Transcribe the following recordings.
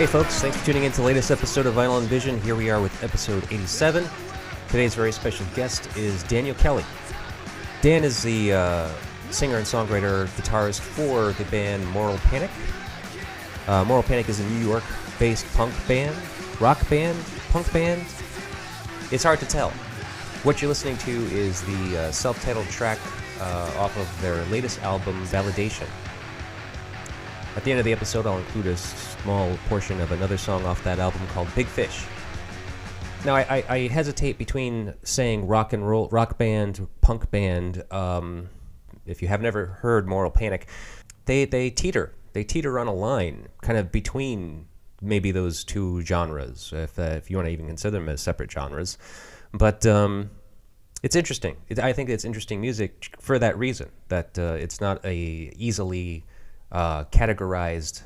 Hey folks, thanks for tuning in to the latest episode of Vinyl and Vision. Here we are with episode 87. Today's very special guest is Daniel Kelley. Dan is the singer and songwriter, guitarist for the band Moral Panic. Moral Panic is a New York-based punk band, rock band, punk band. It's hard to tell. What you're listening to is the self-titled track off of their latest album, Validation. At the end of the episode, I'll include a small portion of another song off that album called Big Fish. Now, I hesitate between saying rock and roll, rock band, punk band. If you have never heard Moral Panic, they teeter on a line, kind of between maybe those two genres, if you want to even consider them as separate genres. But it's interesting. I think it's interesting music for that reason, that it's not a easily categorized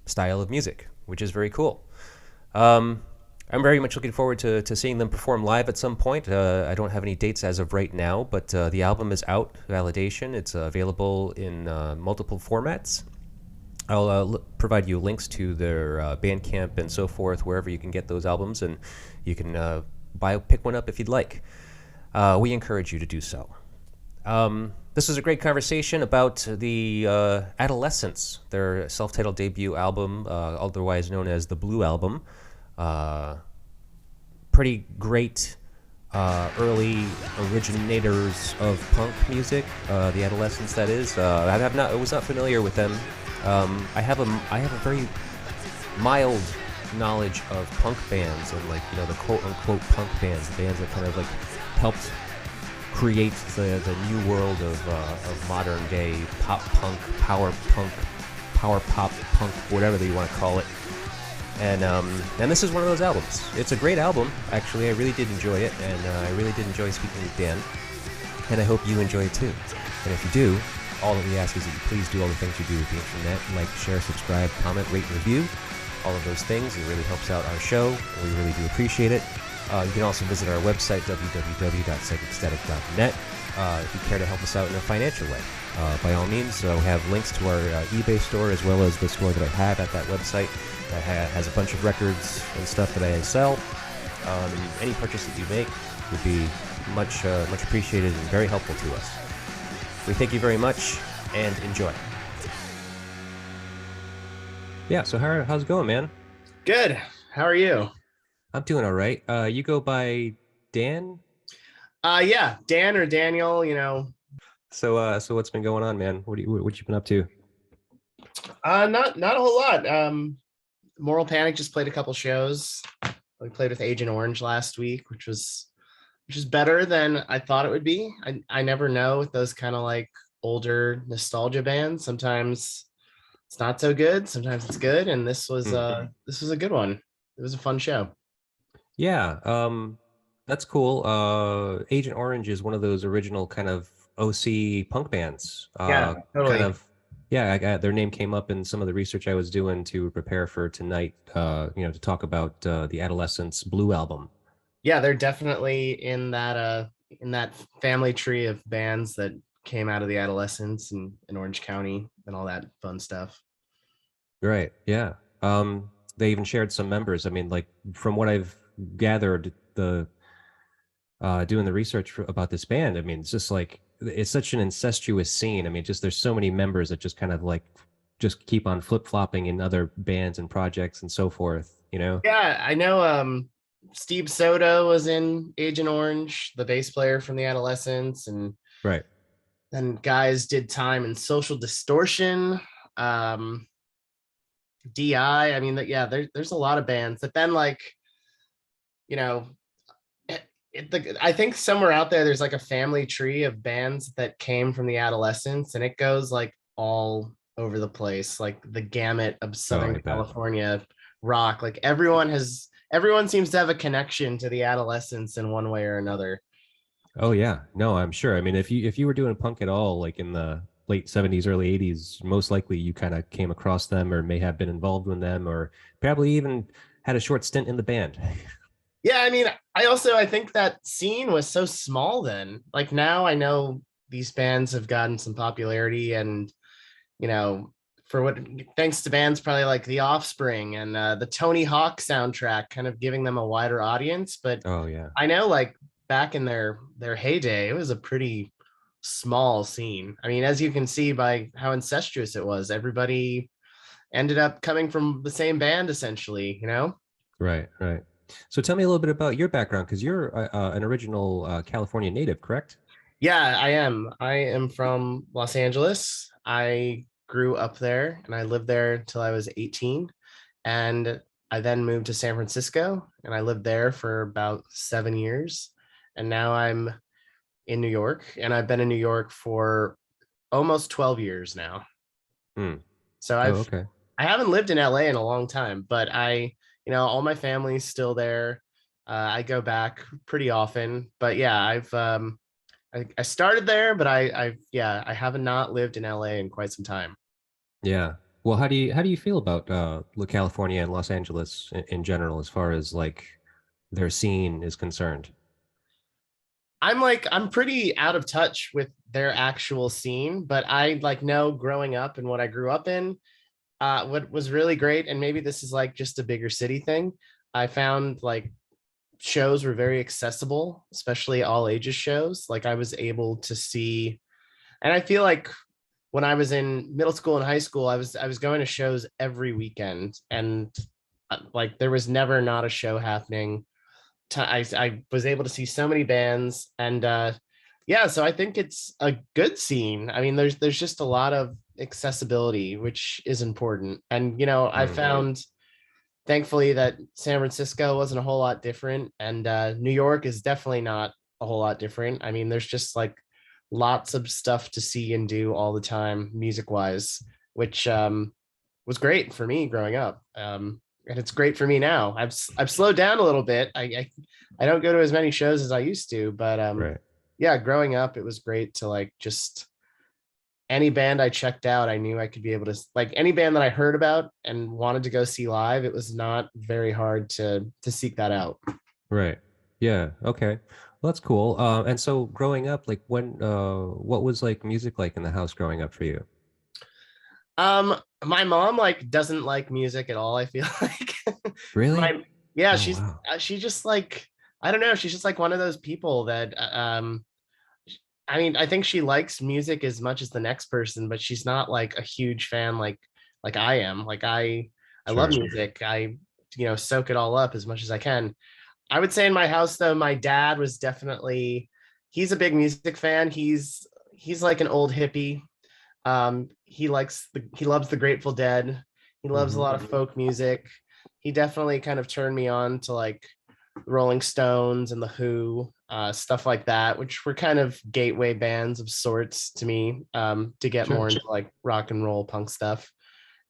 style of music, which is very cool. I'm very much looking forward to seeing them perform live at some point. I don't have any dates as of right now, but the album is out, Validation. It's available in multiple formats. I'll provide you links to their Bandcamp and so forth, wherever you can get those albums, and you can pick one up if you'd like. We encourage you to do so. This was a great conversation about the Adolescents, their self-titled debut album, otherwise known as the Blue Album. Pretty great early originators of punk music, the Adolescents, that is. I was not familiar with them. I have a very mild knowledge of punk bands and, like, you know, the quote-unquote punk bands that kind of like helped create the new world of modern day pop punk, power pop punk, whatever you want to call it. And this is one of those albums. It's a great album, actually. I really did enjoy it, and I really did enjoy speaking with Dan. And I hope you enjoy it too. And if you do, all that we ask is that you please do all the things you do with the internet: like, share, subscribe, comment, rate, review. All of those things. It really helps out our show. We really do appreciate it. You can also visit our website, www.psychicstatic.net, if you care to help us out in a financial way. By all means, we have links to our eBay store, as well as the store that I have at that website that has a bunch of records and stuff that I sell. Any purchase that you make would be much appreciated and very helpful to us. We thank you very much, and enjoy. Yeah, so how's it going, man? Good. How are you? I'm doing all right. You go by Dan? Yeah, Dan or Daniel, you know. So what's been going on, man? What you been up to? Not a whole lot. Moral Panic just played a couple shows. We played with Agent Orange last week, which is better than I thought it would be. I never know with those kind of like older nostalgia bands. Sometimes it's not so good, sometimes it's good, and this was a good one. It was a fun show. Yeah, that's cool. Agent Orange is one of those original kind of OC punk bands. Yeah, totally. Kind of, yeah. Their name came up in some of the research I was doing to prepare for tonight. To talk about the Adolescents Blue album. Yeah, they're definitely in that family tree of bands that came out of the Adolescents in Orange County and all that fun stuff. Right. Yeah. They even shared some members. I mean, like, from what I've gathered, doing the research about this band, I mean, it's just like, it's such an incestuous scene. I mean, just there's so many members that just kind of like just keep on flip-flopping in other bands and projects and so forth, you know? Yeah, I know Steve Soto was in Agent Orange, the bass player from the Adolescents, and right. then guys did time in Social Distortion, DI. I mean, there's a lot of bands that then, like, you know, I think somewhere out there's like a family tree of bands that came from the Adolescents, and it goes like all over the place, like the gamut of Southern California rock. Like everyone seems to have a connection to the Adolescents in one way or another. Oh yeah, no, I'm sure. I mean, if you were doing punk at all, like in the late 70s, early 80s, most likely you kind of came across them or may have been involved with them, or probably even had a short stint in the band. Yeah, I mean, I think that scene was so small then. Like, now I know these bands have gotten some popularity, and, you know, for what, thanks to bands probably like The Offspring and the Tony Hawk soundtrack, kind of giving them a wider audience. But Oh yeah. I know like back in their heyday, it was a pretty small scene. I mean, as you can see by how incestuous it was, everybody ended up coming from the same band essentially, you know? Right, right. So tell me a little bit about your background, because you're an original California native, correct? Yeah, I am. I am from Los Angeles. I grew up there and I lived there until I was 18. And I then moved to San Francisco and I lived there for about 7 years. And now I'm in New York and I've been in New York for almost 12 years now. Hmm. So Oh, I've okay. I haven't lived in LA in a long time, but all my family's still there. I go back pretty often, but yeah, I started there, but I have not lived in LA in quite some time. Yeah. Well, how do you feel about California and Los Angeles in general, as far as like their scene is concerned? I'm pretty out of touch with their actual scene, but I like know growing up and what I grew up in, what was really great, and maybe this is like just a bigger city thing. I found like shows were very accessible, especially all ages shows. Like I was able to see, and I feel like when I was in middle school and high school, I was going to shows every weekend, and like there was never not a show happening. I was able to see so many bands, and yeah, so I think it's a good scene. I mean, there's just a lot of accessibility, which is important. And I Hmm. found thankfully that San Francisco wasn't a whole lot different, and New York is definitely not a whole lot different. I mean, there's just like lots of stuff to see and do all the time, music wise, which was great for me growing up. And it's great for me now. I've slowed down a little bit. I don't go to as many shows as I used to, but Right. yeah, growing up, it was great to like just any band I checked out, I knew I could be able to like any band that I heard about and wanted to go see live. It was not very hard to seek that out. Right. Yeah. Okay. Well, that's cool. And so growing up, like what was like music like in the house growing up for you? My mom like doesn't like music at all. I feel like Really? my yeah, Oh, wow. she just like I don't know. She's just like one of those people that I mean, I think she likes music as much as the next person, but she's not like a huge fan like I am. Like I love Sure. music. I soak it all up as much as I can. I would say in my house though, my dad was definitely he's a big music fan. He's like an old hippie. He loves the Grateful Dead. He loves a Hmm. lot of folk music. He definitely kind of turned me on to like Rolling Stones and the Who, stuff like that, which were kind of gateway bands of sorts to me, to get more Sure. into like rock and roll punk stuff.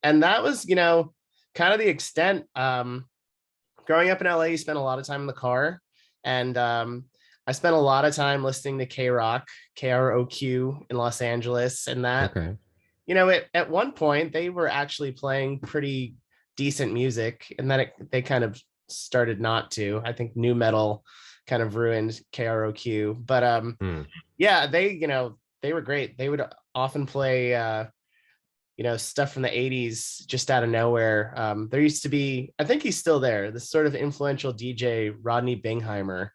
And that was, kind of the extent. Growing up in LA, you spent a lot of time in the car, and I spent a lot of time listening to K Rock, KROQ in Los Angeles, and that Okay. at one point they were actually playing pretty decent music, and then they kind of started not to. I think new metal kind of ruined KROQ, but Hmm. yeah, they were great. They would often play stuff from the 80s just out of nowhere. There used to be, I think he's still there, this sort of influential DJ, Rodney Bingheimer.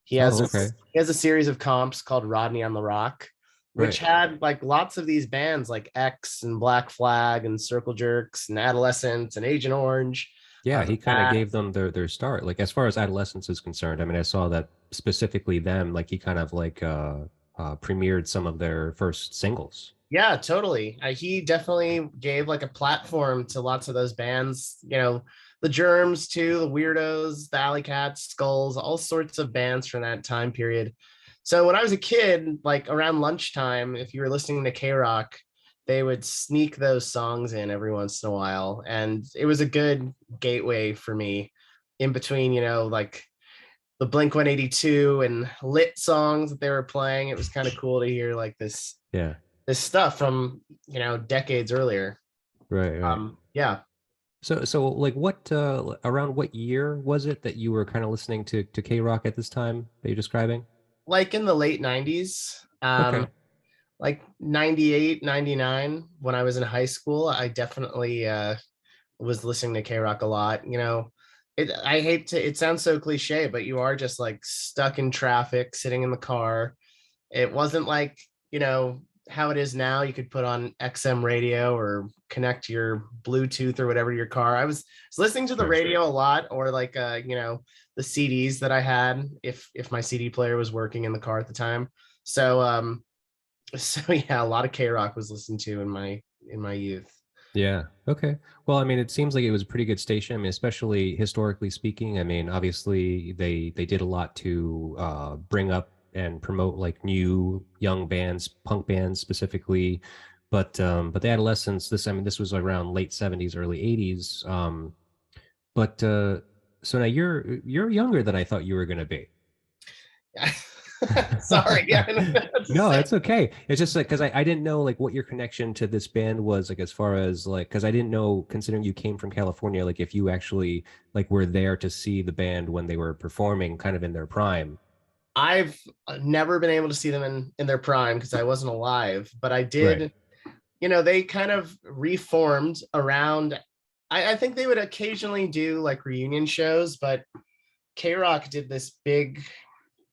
He Oh, has a, okay. he has a series of comps called Rodney on the Rock, which Right. had like lots of these bands like X and Black Flag and Circle Jerks and Adolescents and Agent Orange. Yeah, The he kind of Bat. gave them their start. Like as far as Adolescence is concerned, I mean, I saw that specifically them, like he kind of like premiered some of their first singles. Yeah, totally. He definitely gave like a platform to lots of those bands, the Germs too, the Weirdos, the Alley Cats, Skulls, all sorts of bands from that time period. So when I was a kid, like around lunchtime, if you were listening to K Rock, they would sneak those songs in every once in a while. And it was a good gateway for me in between, like the Blink 182 and lit songs that they were playing. It was kind of cool to hear like Yeah. this stuff from decades earlier. Right, right. Yeah, So like what around what year was it that you were kind of listening to K-Rock at this time that you're describing? like in the late 90s. Okay. like 98, 99, when I was in high school, I definitely was listening to K-Rock a lot. I hate to, it sounds so cliche, but you are just like stuck in traffic, sitting in the car. It wasn't like, how it is now. You could put on XM radio or connect your Bluetooth or whatever to your car. I was listening to the Sure. radio a lot, or like the CDs that I had if my CD player was working in the car at the time. So so yeah, a lot of K-Rock was listened to in my youth. Yeah. Okay. Well, I mean, it seems like it was a pretty good station. I mean, especially historically speaking. I mean, obviously they did a lot to bring up and promote like new young bands, punk bands specifically. But the Adolescents, this I mean, this was around late 70s, early 80s. But so now you're younger than I thought you were going to be. Sorry, yeah, I don't know what to No, say. it's okay. It's just like because I didn't know like what your connection to this band was like as far as like because I didn't know considering you came from California like if you actually like were there to see the band when they were performing kind of in their prime. I've never been able to see them in their prime because I wasn't alive, but I Right. did. They kind of reformed around. I think they would occasionally do like reunion shows, but K Rock did this big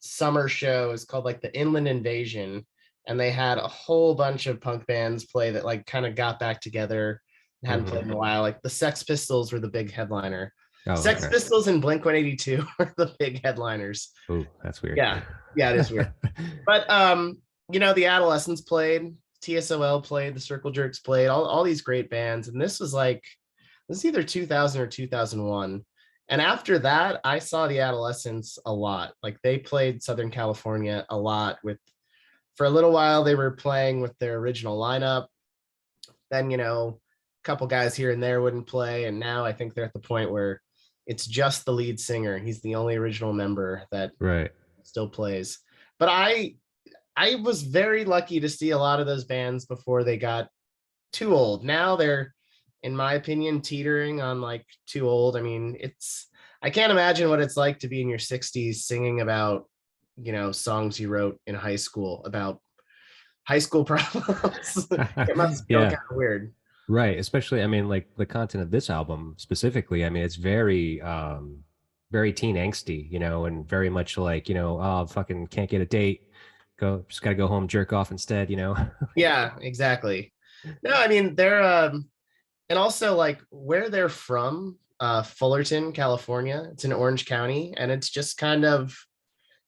summer show. It's called like the Inland Invasion, and they had a whole bunch of punk bands play that like kind of got back together and hadn't played Hmm. in a while. Like the Sex Pistols were the big headliner. Oh, Sex okay. Pistols and Blink 182 were the big headliners. Oh, that's weird. Yeah, yeah, it is weird. But the Adolescents played, TSOL played, the Circle Jerks played, all these great bands, and this is either 2000 or 2001. And after that, I saw the Adolescents a lot. Like they played Southern California a lot for a little while they were playing with their original lineup. Then, a couple guys here and there wouldn't play, and now I think they're at the point where it's just the lead singer. He's the only original member that Right. still plays. But I was very lucky to see a lot of those bands before they got too old. Now they're, in my opinion, teetering on like too old. I mean, I can't imagine what it's like to be in your 60s singing about, songs you wrote in high school about high school problems. It must feel Yeah. kind of weird. Right. Especially, I mean, like the content of this album specifically, I mean, it's very, very teen angsty, and very much like, oh, fucking can't get a date. Just gotta go home, jerk off instead. Yeah, exactly. No, I mean, they're, and also like where they're from, Fullerton, California. It's in Orange County, and it's just kind of,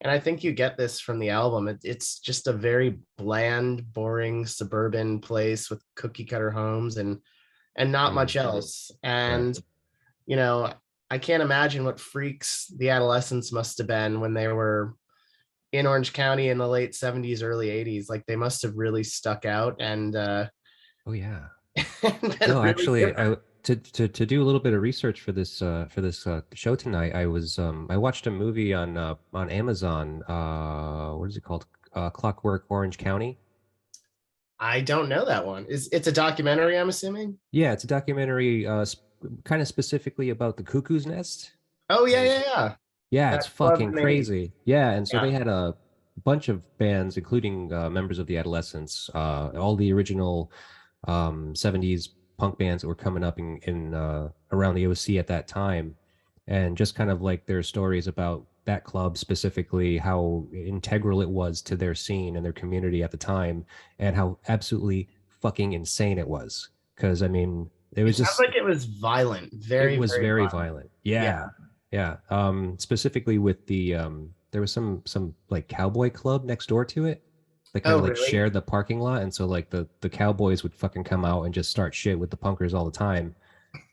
and I think you get this from the album. It's just a very bland, boring suburban place with cookie cutter homes and not Mm, much else. right. And you know, I can't imagine what freaks the Adolescents must have been when they were in Orange County in the late 70s, early 80s. Like they must have really stuck out and Oh yeah. and been No, really actually, different. to do a little bit of research for this show tonight, I watched a movie on Amazon. What is it called? Clockwork Orange County. I don't know that one. It's a documentary, I'm assuming? Yeah, it's a documentary, kind of specifically about the cuckoo's nest. Oh yeah, And yeah, yeah. yeah, it's That club fucking in the 80s. crazy. Yeah, and so Yeah. they had a bunch of bands, including members of the Adolescents, all the original 70s punk bands that were coming up in around the OC at that time, and just kind of like their stories about that club specifically, how integral it was to their scene and their community at the time, and how absolutely fucking insane it was. Because I mean, it It was sounds just like it was violent, it very, was very very violent. violent. Yeah. Yeah. Yeah. Specifically with the there was some like cowboy club next door to it. They kind Oh, of like really? shared the parking lot. And so like the cowboys would fucking come out and just start shit with the punkers all the time.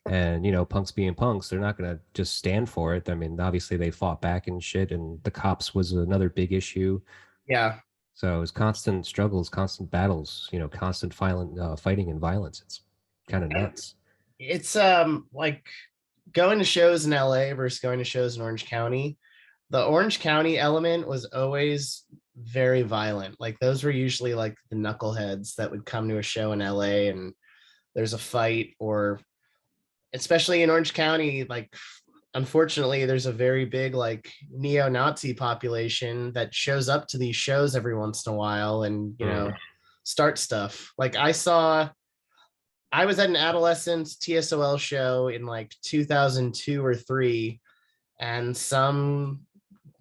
And punks being punks, they're not gonna just stand for it. I mean, obviously they fought back and shit, and the cops was another big issue. Yeah. So it was constant struggles, constant battles, constant violent fighting and violence. It's kind of And nuts. it's like going to shows in LA versus going to shows in Orange County. The Orange County element was always very violent. Like those were usually like the knuckleheads that would come to a show in LA and there's a fight, or especially in Orange County, like unfortunately there's a very big like neo-Nazi population that shows up to these shows every once in a while, and Mm. start stuff. Like I was at an Adolescents TSOL show in like 2002 or 3, and some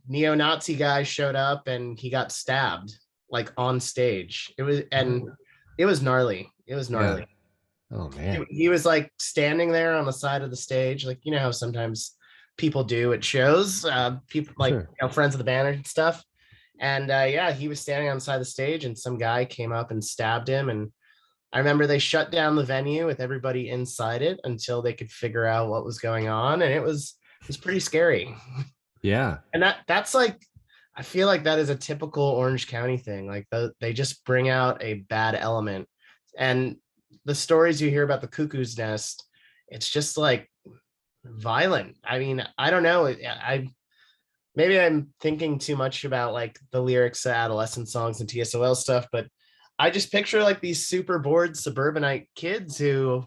neo-Nazi guy showed up and he got stabbed like on stage. It was gnarly. It was Yeah. gnarly. Oh man. He was like standing there on the side of the stage, like you know how sometimes people do at shows, people like Sure. friends of the band and stuff. And yeah, he was standing on the side of the stage, and some guy came up and stabbed him. And I remember they shut down the venue with everybody inside it until they could figure out what was going on, and it was pretty scary. Yeah. And that's like, I feel like that is a typical Orange County thing. Like they just bring out a bad element, and the stories you hear about the Cuckoo's Nest, it's just like violent. I mean, I don't know. I maybe I'm thinking too much about like the lyrics of adolescent songs and TSOL stuff, but I just picture like these super bored suburbanite kids who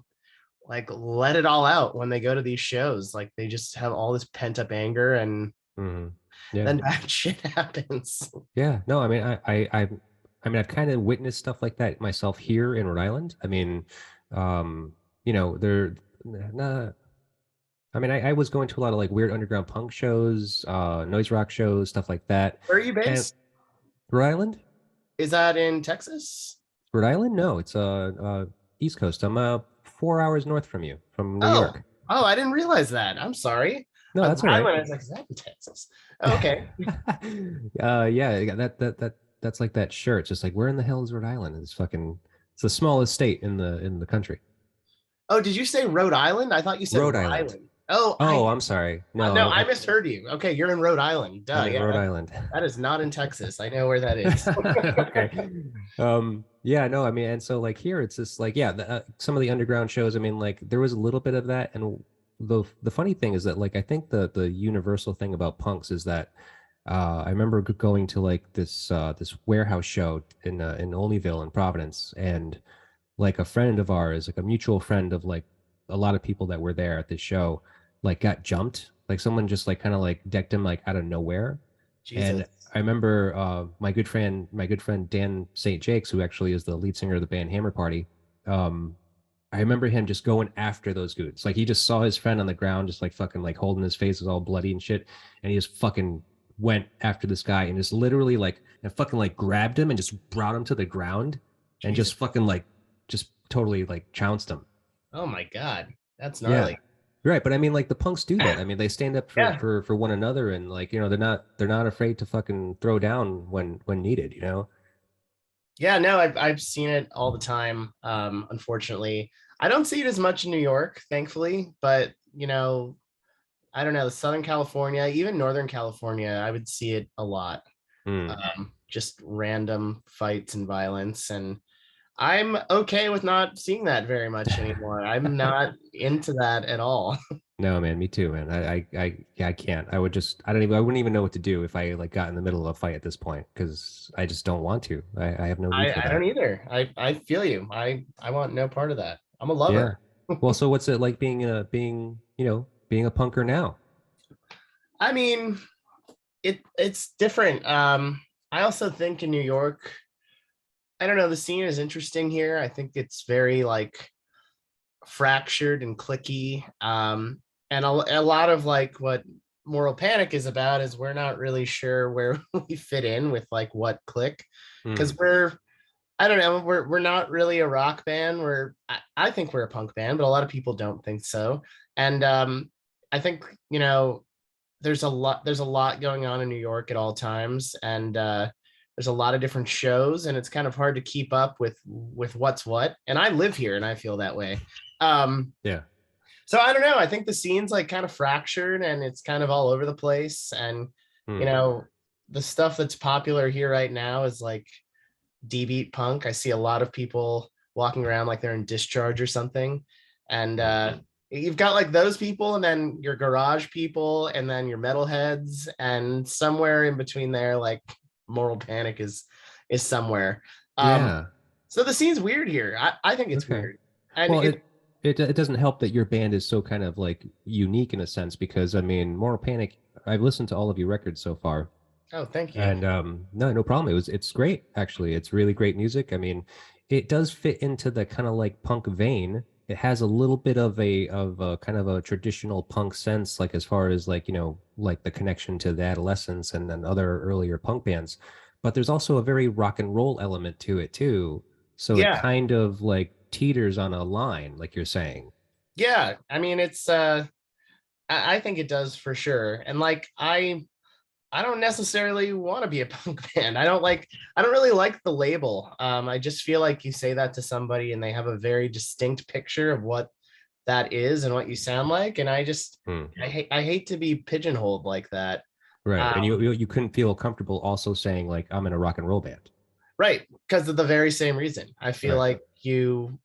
like let it all out when they go to these shows. Like they just have all this pent up anger, and Hmm. Yeah. then bad shit happens. Yeah. No, I mean, I mean, I've kind of witnessed stuff like that myself here in Rhode Island. I mean, you know, nah, I mean, I was going to a lot of like weird underground punk shows, noise rock shows, stuff like that. Where are you And based? Rhode Island? Is that in Texas? Rhode Island? No, it's East Coast. I'm 4 hours north from you, from New Oh, York. oh, I didn't realize that. I'm sorry. No, that's all I right. went, I was like, is that in Texas? Oh, okay. Yeah, that's like that shirt. It's just like, where in the hell is Rhode Island? It's the smallest state in the country. Oh, did you say Rhode Island? I thought you said Rhode Rhode Island. Island. Oh, Oh, I'm sorry. No, no, I misheard you. Okay, you're in Rhode Island. Duh, I'm in yeah, Rhode Island. that is not in Texas. I know where that is. Okay. Yeah, no, I mean, and so like here, it's just like, yeah, some of the underground shows. I mean, like there was a little bit of that, and the funny thing is that like I think the universal thing about punks is that I remember going to like this warehouse show in Olneyville in Providence, and like a friend of ours, like a mutual friend of like a lot of people that were there at this show, like got jumped. Like someone just like kind of like decked him like out of nowhere. And Jesus. I remember my good friend Dan St. Jakes, who actually is the lead singer of the band Hammer Party. Um, I remember him just going after those dudes. Like he just saw his friend on the ground, just like fucking like holding his face was all bloody and shit, and he just fucking went after this guy and just literally like and fucking like grabbed him and just brought him to the ground and Jesus. just fucking like just totally like trounced him. Oh my God. That's Yeah. gnarly. Right, but I mean, like the punks do that. I mean, they stand up Yeah. for one another, and like you know, they're not afraid to fucking throw down when needed. You know. Yeah, no, I've seen it all the time. Unfortunately, I don't see it as much in New York, thankfully, but you know, I don't know, Southern California, even Northern California, I would see it a lot. Hmm. Just random fights and violence. And I'm okay with not seeing that very much anymore. I'm not into that at all. No, man, me too, man. Yeah, I can't. I wouldn't even know what to do if I like got in the middle of a fight at this point because I just don't want to. I have no need for I don't that. either. I feel you. I want no part of that. I'm a Yeah. lover. Well, so what's it like being a punker now? I mean, it's different. I also think in New York, I don't know, the scene is interesting here. I think it's very like fractured and clicky. And a lot of like what Moral Panic is about is we're not really sure where we fit in with like what clique, Hmm. because I don't know, we're not really a rock band. I think we're a punk band, but a lot of people don't think so. And I think, you know, there's a lot going on in New York at all times, and there's a lot of different shows, and it's kind of hard to keep up with what's what. And I live here, and I feel that way. Um, Yeah. so I don't know. I think the scene's like kind of fractured, and it's kind of all over the place. And you Hmm. know, the stuff that's popular here right now is like D-beat punk. I see a lot of people walking around like they're in Discharge or something, and you've got like those people, and then your garage people, and then your metalheads, and somewhere in between there, like Moral Panic is somewhere. Um, Yeah. so the scene's weird here. I think it's Okay. weird, and Well, it doesn't help that your band is so kind of like unique in a sense because I mean, Moral Panic. I've listened to all of your records so far, oh, thank you. and no problem. It's great actually. It's really great music. I mean, it does fit into the kind of like punk vein. It has a little bit of a kind of a traditional punk sense, like as far as like, like the connection to the Adolescents and then other earlier punk bands. But there's also a very rock and roll element to it too. So it Yeah, kind of like teeters on a line, like you're saying. yeah. I mean, it's I think it does for sure. And like I don't necessarily want to be a punk band. I don't really like the label. I just feel like you say that to somebody and they have a very distinct picture of what that is and what you sound like. And Hmm. I hate to be pigeonholed like that. Right. And Um, you couldn't feel comfortable also saying like I'm in a rock and roll band. right. Because of the very same reason. I feel Right. like you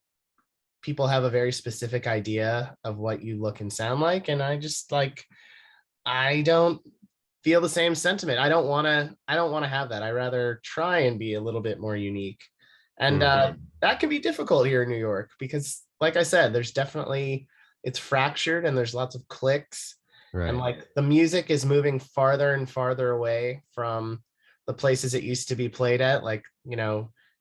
people have a very specific idea of what you look and sound like. And I don't feel the same sentiment. I don't want to have that. I rather try and be a little bit more unique. And Hmm. that can be difficult here in New York because like I said, there's definitely it's fractured and there's lots of clicks and Right. like the music is moving farther and farther away from the places it used to be played at. Like,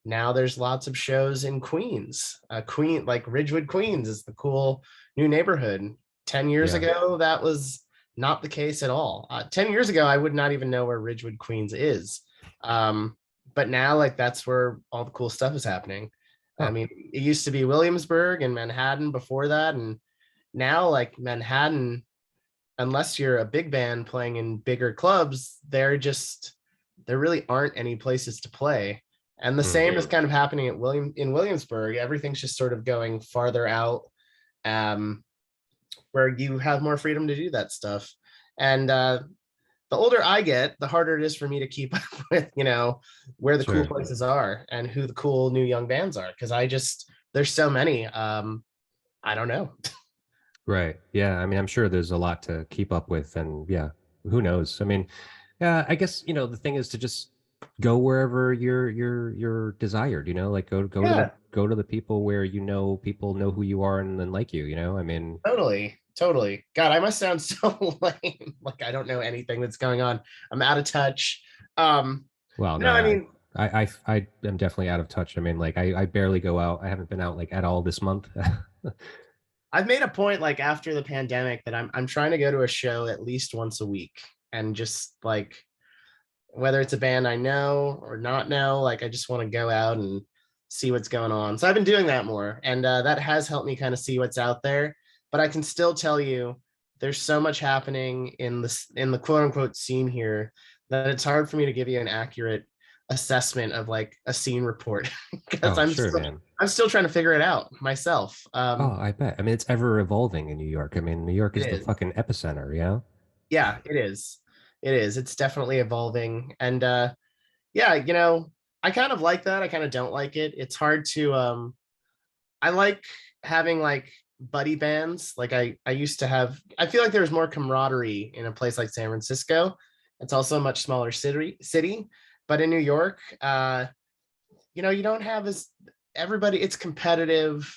now there's lots of shows in Queens. Like Ridgewood, Queens is the cool new neighborhood. 10 years Yeah. ago, that was not the case at all. 10 years ago, I would not even know where Ridgewood, Queens is. Um, but now, like, that's where all the cool stuff is happening. I Oh, mean, it used to be Williamsburg and Manhattan before that. And now, like, Manhattan, unless you're a big band playing in bigger clubs, there really aren't any places to play. And the hmm. same is kind of happening in Williamsburg. Everything's just sort of going farther out. Um, where you have more freedom to do that stuff. And the older I get, the harder it is for me to keep up with, where the cool Sure. places are and who the cool new young bands are. Cause there's so many. I don't know. Right. Yeah. I mean, I'm sure there's a lot to keep up with, and yeah, who knows? I mean, I guess the thing is to just go wherever you're desired. Like Yeah, go to the people where people know who you are and then like you. I mean, totally. Totally. God, I must sound so lame. Like I don't know anything that's going on. I'm out of touch. Um, well, no, no, I mean, I am definitely out of touch. I mean, like I barely go out. I haven't been out like at all this month. I've made a point like after the pandemic that I'm trying to go to a show at least once a week and just like whether it's a band I know or not know, like I just want to go out and see what's going on. So I've been doing that more, and that has helped me kind of see what's out there. But I can still tell you, there's so much happening in the quote unquote scene here that it's hard for me to give you an accurate assessment of like a scene report because Oh, sure, man. I'm still trying to figure it out myself. Oh, I bet. I mean, it's ever evolving in New York. I mean, New York It is the is. fucking epicenter, yeah? Yeah, it is. It is. It's definitely evolving. And yeah, I kind of like that. I kind of don't like it. It's hard to I like having like buddy bands. Like I used to have I feel like there was more camaraderie in a place like San Francisco. It's also a much smaller city, but in New York, you don't have as everybody it's competitive.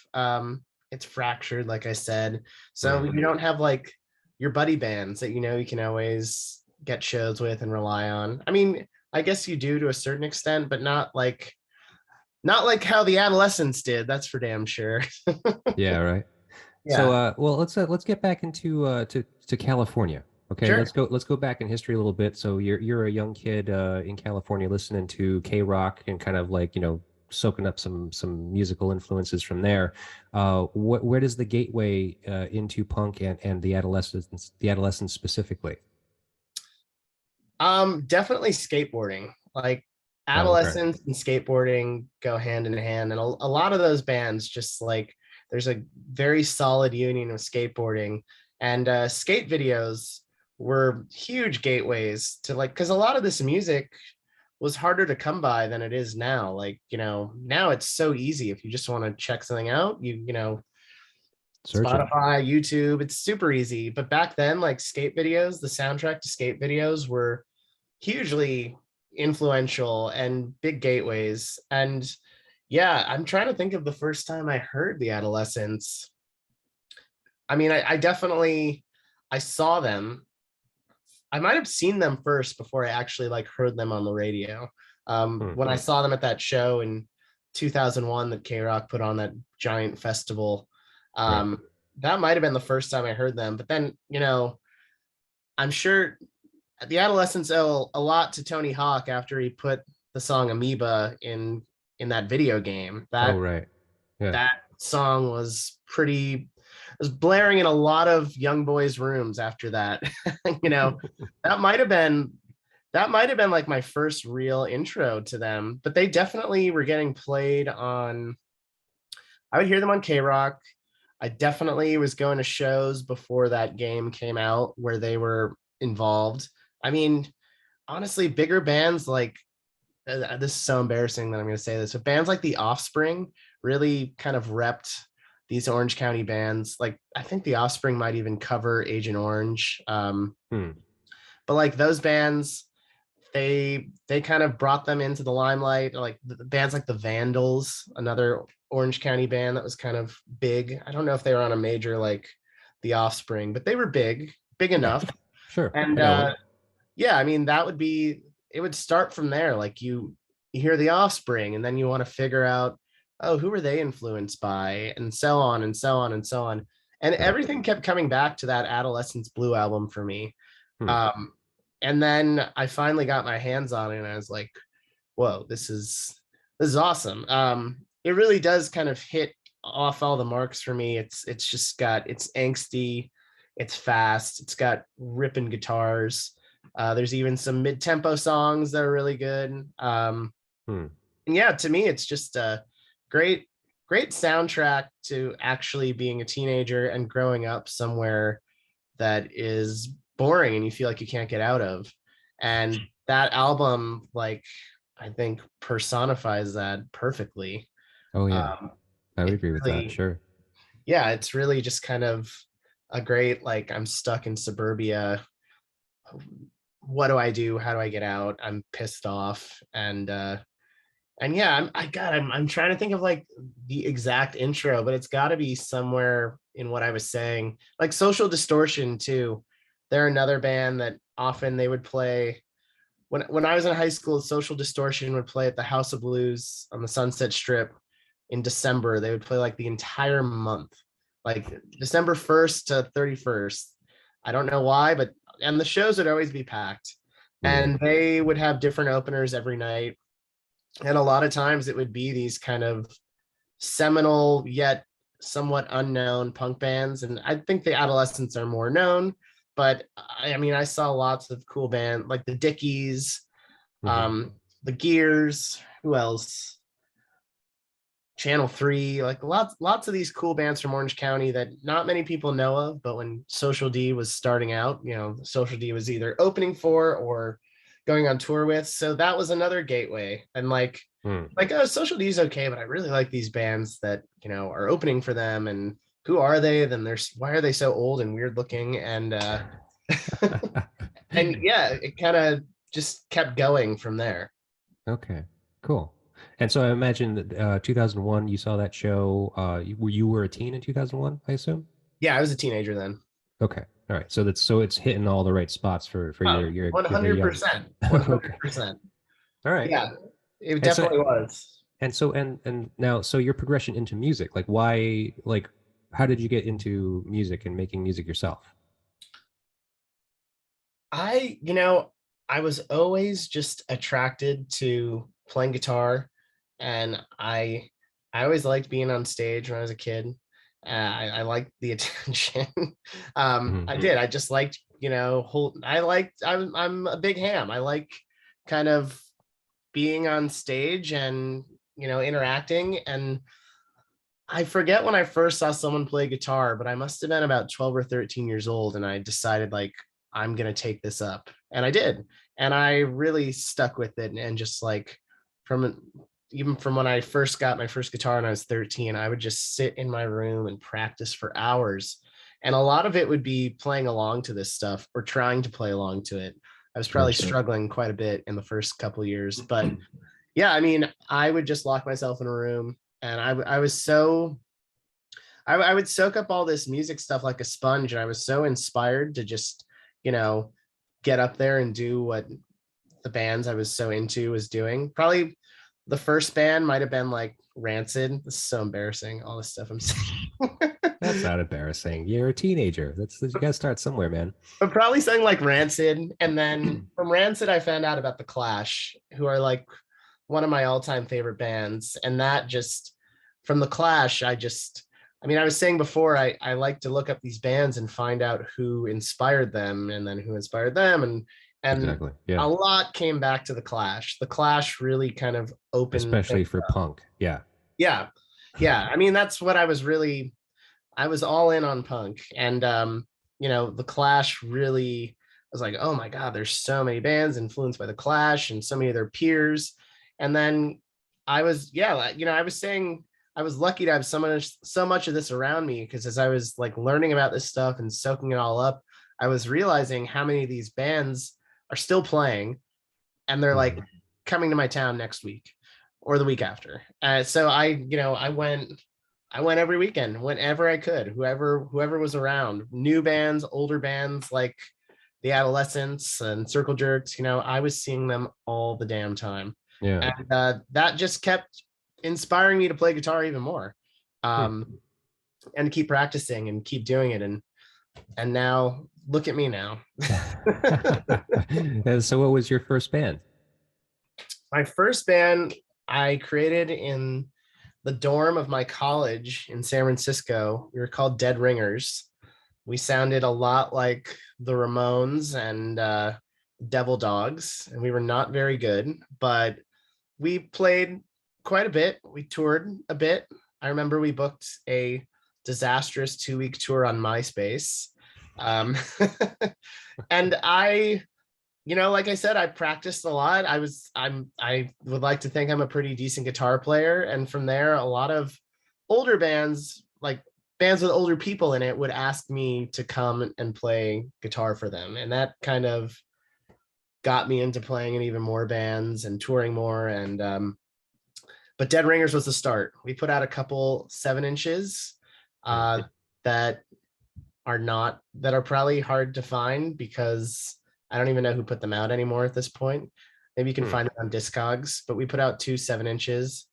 It's fractured like I said. So Hmm. you don't have like your buddy bands that you can always get shows with and rely on. I mean, I guess you do to a certain extent, but not like how the Adolescents did. That's for damn sure. Yeah, right. So, Yeah, well, let's get back into to California. Okay, sure. let's go back in history a little bit. So you're a young kid in California listening to K-rock and kind of like, soaking up some musical influences from there. Where does the gateway into punk and the adolescents specifically? Definitely skateboarding. Like Oh, okay. adolescence and skateboarding go hand in hand, and a lot of those bands just like there's a very solid union with skateboarding, and skate videos were huge gateways to like because a lot of this music was harder to come by than it is now. Like now it's so easy if you just want to check something out, Search it. Spotify, YouTube, it's super easy. But back then, like skate videos, the soundtrack to skate videos were hugely influential and big gateways. And yeah, I'm trying to think of the first time I heard the Adolescents. I mean, I definitely I saw them. I might have seen them first before I actually like heard them on the radio. Hmm. When I saw them at that show in 2001 that K-Rock put on that giant festival. Right. That might have been the first time I heard them. But then, I'm sure the Adolescents owe a lot to Tony Hawk after he put the song Amoeba in that video game. Oh, That right. Yeah. that song was blaring in a lot of young boys' rooms after that. That might have been like my first real intro to them, but they definitely were getting played on. I would hear them on K-Rock. I definitely was going to shows before that game came out where they were involved. I mean, honestly, bigger bands like this is so embarrassing that I'm going to say this, but bands like The Offspring really kind of repped these Orange County bands. Like, I think The Offspring might even cover Agent Orange. But like those bands, they kind of brought them into the limelight. Like the bands like the Vandals, another Orange County band that was kind of big. I don't know if they were on a major like The Offspring, but they were big enough. Sure. And yeah, I mean, it would start from there. Like you hear The Offspring, and then you want to figure out, oh, who were they influenced by, and so on and so on and so on. And everything kept coming back to that Adolescents Blue album for me. And then I finally got my hands on it, and I was like, whoa, this is awesome. It really does kind of hit off all the marks for me. It's angsty, it's fast, it's got ripping guitars. There's even some mid-tempo songs that are really good. And yeah, to me, it's just a great soundtrack to actually being a teenager and growing up somewhere that is boring and you feel like you can't get out of. And that album, like, I think personifies that perfectly. Oh, yeah. I would agree with that. Sure. Yeah, it's really just kind of a great, like, I'm stuck in suburbia. What do I do? How do I get out? I'm pissed off. And yeah, I'm trying to think of like the exact intro, but it's got to be somewhere in what I was saying. Like Social Distortion too. They're another band that often they would play when I was in high school. Social Distortion would play at the House of Blues on the Sunset Strip in December. They would play like the entire month, like December 1st to 31st. I don't know why, and the shows would always be packed, and they would have different openers every night. And a lot of times it would be these kind of seminal yet somewhat unknown punk bands. And I think the Adolescents are more known, but I mean, I saw lots of cool bands like the Dickies, the Gears, who else? Channel 3, like lots of these cool bands from Orange County that not many people know of. But when Social D was starting out, Social D was either opening for or going on tour with. So that was another gateway. And like, oh, Social D is okay, but I really like these bands that, are opening for them. And who are they? Then why are they so old and weird looking? And, and yeah, it kind of just kept going from there. Okay, cool. And so I imagine that 2001, you saw that show. You were a teen in 2001, I assume? Yeah, I was a teenager then. Okay. All right. So it's hitting all the right spots for your 100%. 100%. All right. Yeah, it definitely was. And so and now, so your progression into music, like why, like how did you get into music and making music yourself? I was always just attracted to playing guitar, and I always liked being on stage when I was a kid. I liked the attention. I did. I just liked, I'm a big ham. I like kind of being on stage and, interacting. And I forget when I first saw someone play guitar, but I must have been about 12 or 13 years old. And I decided like, I'm going to take this up. And I did. And I really stuck with it. And just like even from when I first got my first guitar when I was 13, I would just sit in my room and practice for hours. And a lot of it would be playing along to this stuff or trying to play along to it. I was probably struggling quite a bit in the first couple of years, but yeah, I mean, I would just lock myself in a room, and I would soak up all this music stuff like a sponge. And I was so inspired to just, get up there and do what the bands I was so into was doing. Probably The first band might have been like Rancid. This is so embarrassing. All this stuff I'm saying. That's not embarrassing. You're a teenager. That's you gotta start somewhere, man. I'm probably saying like Rancid. And then from Rancid, I found out about the Clash, who are like one of my all-time favorite bands. And that just from the Clash, I mean, I was saying before, I like to look up these bands and find out who inspired them and then who inspired them. And Exactly. a Yeah. lot came back to the Clash. The Clash really kind of opened Especially things for up. punk. Yeah. Yeah. Yeah. I mean, that's what I was all in on punk. And the Clash really I was like, oh my God, there's so many bands influenced by the Clash and so many of their peers. And then I was saying I was lucky to have so much of this around me because as I was like learning about this stuff and soaking it all up, I was realizing how many of these bands are still playing and they're like Mhm. coming to my town next week or the week after. So I went every weekend, whenever I could, whoever was around, new bands, older bands like the Adolescents and Circle Jerks. I was seeing them all the damn time, Yeah. and that just kept inspiring me to play guitar even more, Hmm. and to keep practicing and keep doing it. And now look at me now. And so what was your first band? My first band I created in the dorm of my college in San Francisco. We were called Dead Ringers. We sounded a lot like the Ramones and Devil Dogs, and we were not very good, but we played quite a bit. We toured a bit. I remember we booked a disastrous 2-week tour on MySpace. Um, and like I said, I practiced a lot. I would like to think I'm a pretty decent guitar player. And from there, a lot of older bands, like bands with older people in it, would ask me to come and play guitar for them. And that kind of got me into playing in even more bands and touring more. But Dead Ringers was the start. We put out a couple 7 inches Hmm. that that are probably hard to find because I don't even know who put them out anymore at this point. Maybe you can Hmm. find them on Discogs, but we put out 2 7 inches.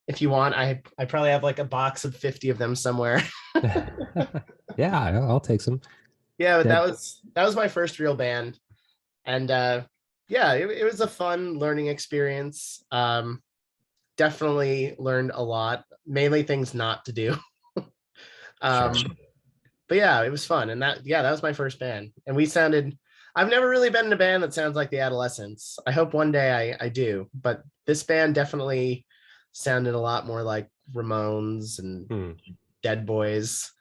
If you want, I probably have like a box of 50 of them somewhere. Yeah, I'll take some. Yeah, but That that was my first real band. And yeah, it was a fun learning experience. Definitely learned a lot, mainly things not to do. sure. um, but yeah, it was fun. And that was my first band. And I've never really been in a band that sounds like the Adolescents. I hope one day I do, but this band definitely sounded a lot more like Ramones and Hmm. Dead Boys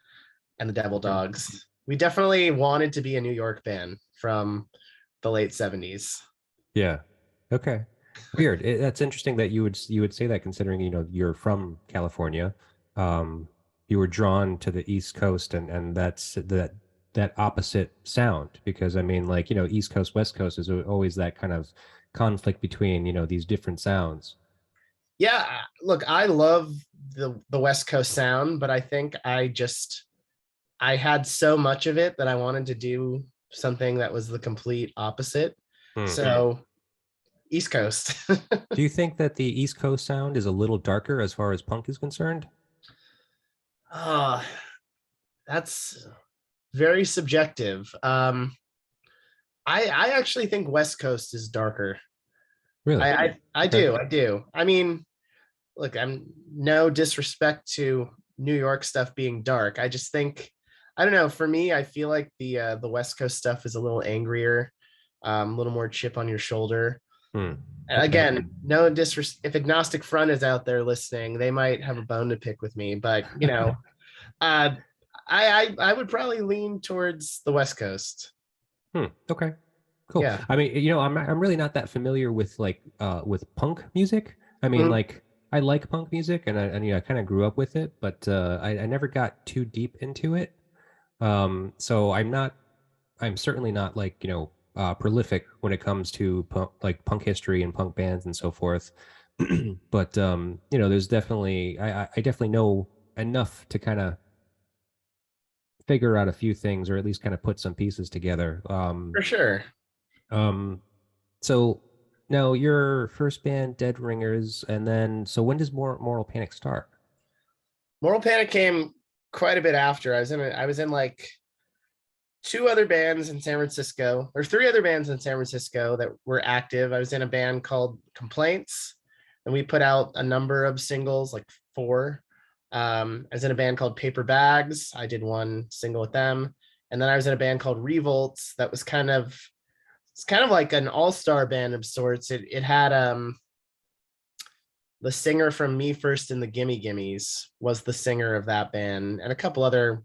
and the Devil Okay. Dogs. We definitely wanted to be a New York band from the late 70s. Yeah. Okay. Weird. That's interesting that you would say that considering, you're from California. Um, you were drawn to the East Coast and that opposite sound because I mean like, East Coast, West Coast is always that kind of conflict between, these different sounds. Yeah, look, I love the West Coast sound, but I think I had so much of it that I wanted to do something that was the complete opposite. Hmm. So East Coast. Do you think that the East Coast sound is a little darker as far as punk is concerned? Oh, that's very subjective. I actually think West Coast is darker. Really? I Okay. do. I do. I mean, look, I'm no disrespect to New York stuff being dark. I just think I don't know. For me, I feel like the West Coast stuff is a little angrier, a little more chip on your sholler. Hmm. Okay. Again, no disrespect. If Agnostic Front is out there listening, they might have a bone to pick with me. But uh, I would probably lean towards the West Coast. Hmm. Okay. Cool. Yeah. I mean, I'm really not that familiar with with punk music. I mean, Mhm. like I like punk music I kind of grew up with it, but I never got too deep into it. So I'm certainly not like, prolific when it comes to punk history and punk bands and so forth. But there's definitely I definitely know enough to kind of figure out a few things or at least kind of put some pieces together. For sure. Um, so Now, your first band, Dead Ringers, and then so when does Moral Panic start? Moral Panic came quite a bit after. I was in like two other bands in San Francisco, or three other bands in San Francisco that were active. I was in a band called Complaints, and we put out a number of singles, like four. I was in a band called Paper Bags. I did one single with them. And then I was in a band called Revolts that was it's kind of like an all-star band of sorts. It had the singer from Me First and the Gimme Gimmes was the singer of that band, and a couple other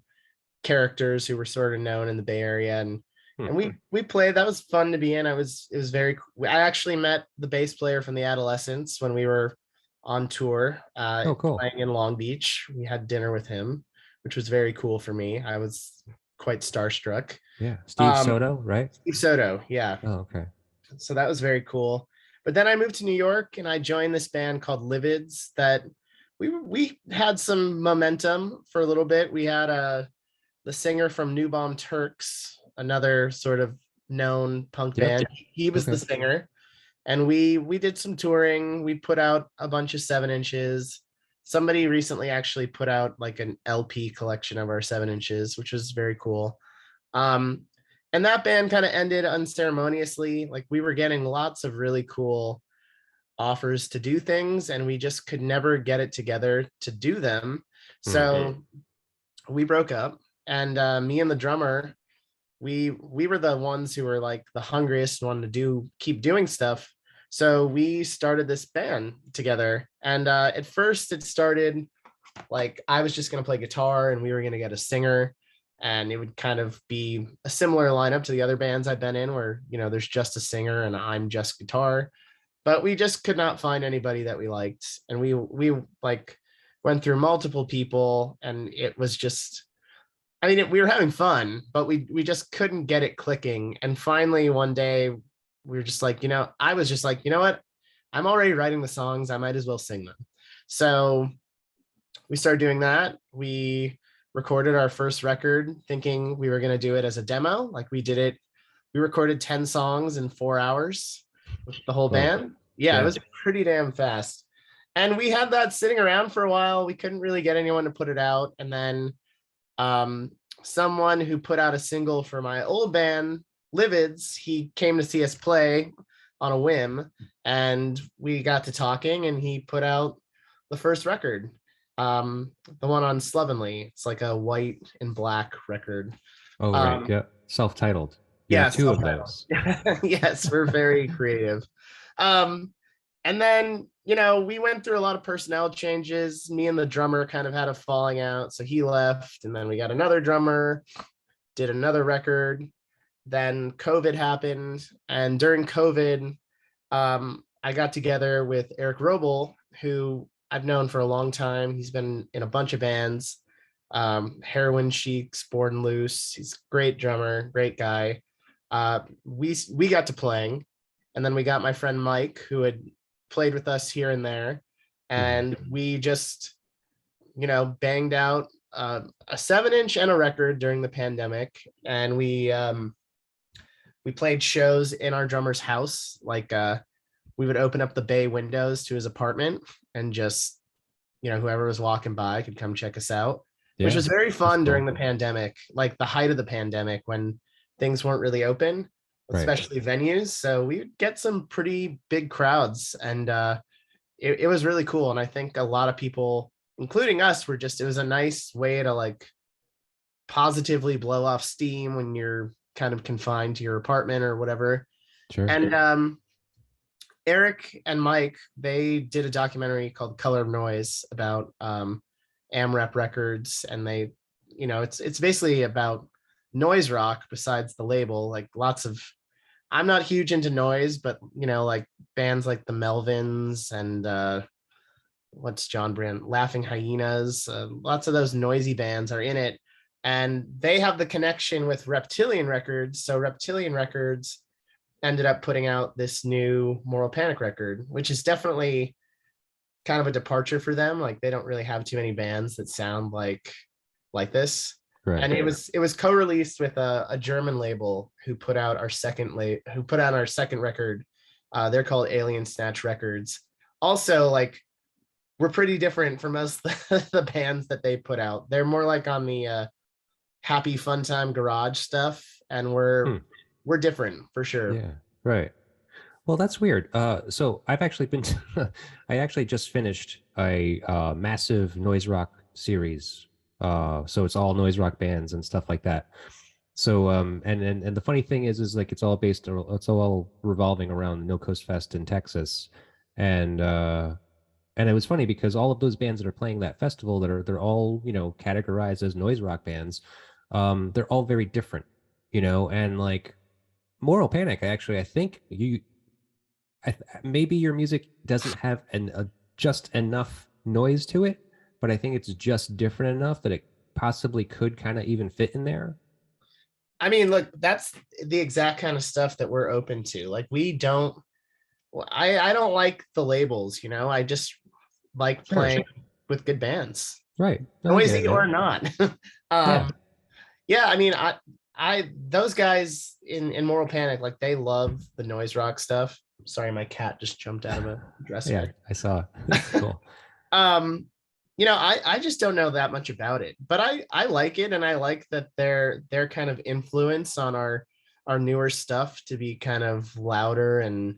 characters who were sort of known in the Bay Area, and we played. That was fun to be in. It was very. I actually met the bass player from the Adolescents when we were on tour, Oh, cool. playing in Long Beach. We had dinner with him, which was very cool for me. I was quite starstruck. Yeah. Steve Soto, right? Steve Soto, yeah. Oh, okay. So that was very cool. But then I moved to New York and I joined this band called Livids that we had some momentum for a little bit. We had the singer from New Bomb Turks, another sort of known punk Yep. band. He was the singer. And we did some touring. We put out a bunch of 7-inches. Somebody recently actually put out like an LP collection of our 7-inches, which was very cool. And that band kind of ended unceremoniously. Like we were getting lots of really cool offers to do things, and we just could never get it together to do them. So we broke up, and me and the drummer, we were the ones who were like the hungriest, wanted to keep doing stuff. So we started this band together, and at first it started like I was just going to play guitar and we were going to get a singer, and it would kind of be a similar lineup to the other bands I've been in where, you know, there's just a singer and I'm just guitar. But we just could not find anybody that we liked, and we like went through multiple people, and it was just, I mean, we were having fun, but we just couldn't get it clicking. And finally one day we were just like, you know, I was just like, you know what, I'm already writing the songs, I might as well sing them. So we started doing that. We recorded our first record thinking we were going to do it as a demo. Like we recorded 10 songs in 4 hours with the whole band. Yeah, it was pretty damn fast. And we had that sitting around for a while. We couldn't really get anyone to put it out. And then someone who put out a single for my old band, Livids, he came to see us play on a whim, and we got to talking, and he put out the first record, the one on Slovenly. It's like a white and black record. Oh, right. Yeah. Self-titled. Yeah, two of those. Yes, we're very creative. And then, you know, we went through a lot of personnel changes. Me and the drummer kind of had a falling out, so he left, and then we got another drummer, did another record. Then COVID happened, and during COVID, I got together with Eric Roble, who I've known for a long time. He's been in a bunch of bands, Heroin Chic's, Born Loose. He's a great drummer, great guy. We got to playing, and then we got my friend Mike, who had played with us here and there, and we just, you know, banged out a 7-inch and a record during the pandemic. And we played shows in our drummer's house. Like we would open up the bay windows to his apartment, and just, you know, whoever was walking by could come check us out, which was very fun during the pandemic, like the height of the pandemic when things weren't really open, especially venues. So we would get some pretty big crowds, and it was really cool. And I think a lot of people, including us, were just, it was a nice way to like positively blow off steam when you're kind of confined to your apartment or whatever. Sure. And Eric and Mike, they did a documentary called Color of Noise about AmRep Records, and they, you know, it's basically about noise rock besides the label. Like lots of, I'm not huge into noise, but, you know, like bands like the Melvins and what's John Brand, Laughing Hyenas, lots of those noisy bands are in it, and they have the connection with Reptilian Records. So Reptilian Records ended up putting out this new Moral Panic record, which is definitely kind of a departure for them. Like they don't really have too many bands that sound like this. Right. And it was co-released with a German label who put out our second record They're called Alien Snatch Records. Also, like, we're pretty different from most of the bands that they put out. They're more like on the happy fun time garage stuff, and we're different for sure. Yeah, right. Well, that's weird. So I've actually been, I actually just finished a massive noise rock series. So it's all noise rock bands and stuff like that. So and the funny thing is like it's all revolving around No Coast Fest in Texas, and and it was funny because all of those bands that are playing that festival they're all categorized as noise rock bands. They're all very different, and like Moral Panic. I think maybe your music doesn't have just enough noise to it, but I think it's just different enough that it possibly could kind of even fit in there. I mean, look, that's the exact kind of stuff that we're open to. Like, we don't, well, I don't like the labels, I just like Sure, playing sure. with good bands, Right. No, I get it, noisy or man. not. Yeah. um, yeah, I mean, those guys in Moral Panic, like, they love the noise rock stuff. Sorry, my cat just jumped out of a Yeah, dresser. I saw. Cool. um, I just don't know that much about it, but I like it, and I like that their kind of influence on our newer stuff to be kind of louder and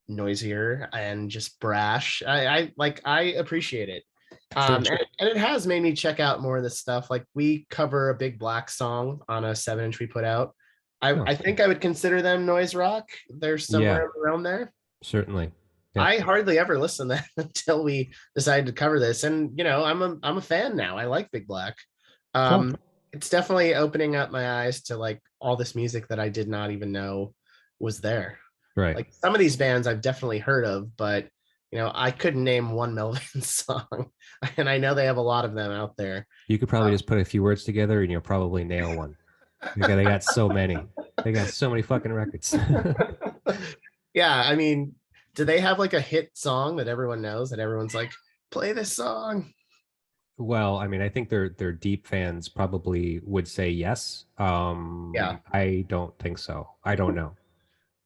noisier and just brash. I appreciate it. Sure, And, sure. and it has made me check out more of this stuff. Like, we cover a Big Black song on a 7-inch we put out. Oh, I cool. think I would consider them noise rock. They're Yeah, somewhere around there. certainly. Yeah. I hardly ever listened to that until we decided to cover this. And I'm a fan now. I like Big Black. Cool. It's definitely opening up my eyes to, like, all this music that I did not even know was there. Right. Like, some of these bands I've definitely heard of, but I couldn't name one Melvin song. And I know they have a lot of them out there. You could probably just put a few words together and you'll probably nail one. They got so many. They got so many fucking records. Yeah, I mean, do they have like a hit song that everyone knows, that everyone's like, play this song? Well, I mean, I think their deep fans probably would say yes. Yeah. I don't think so. I don't know.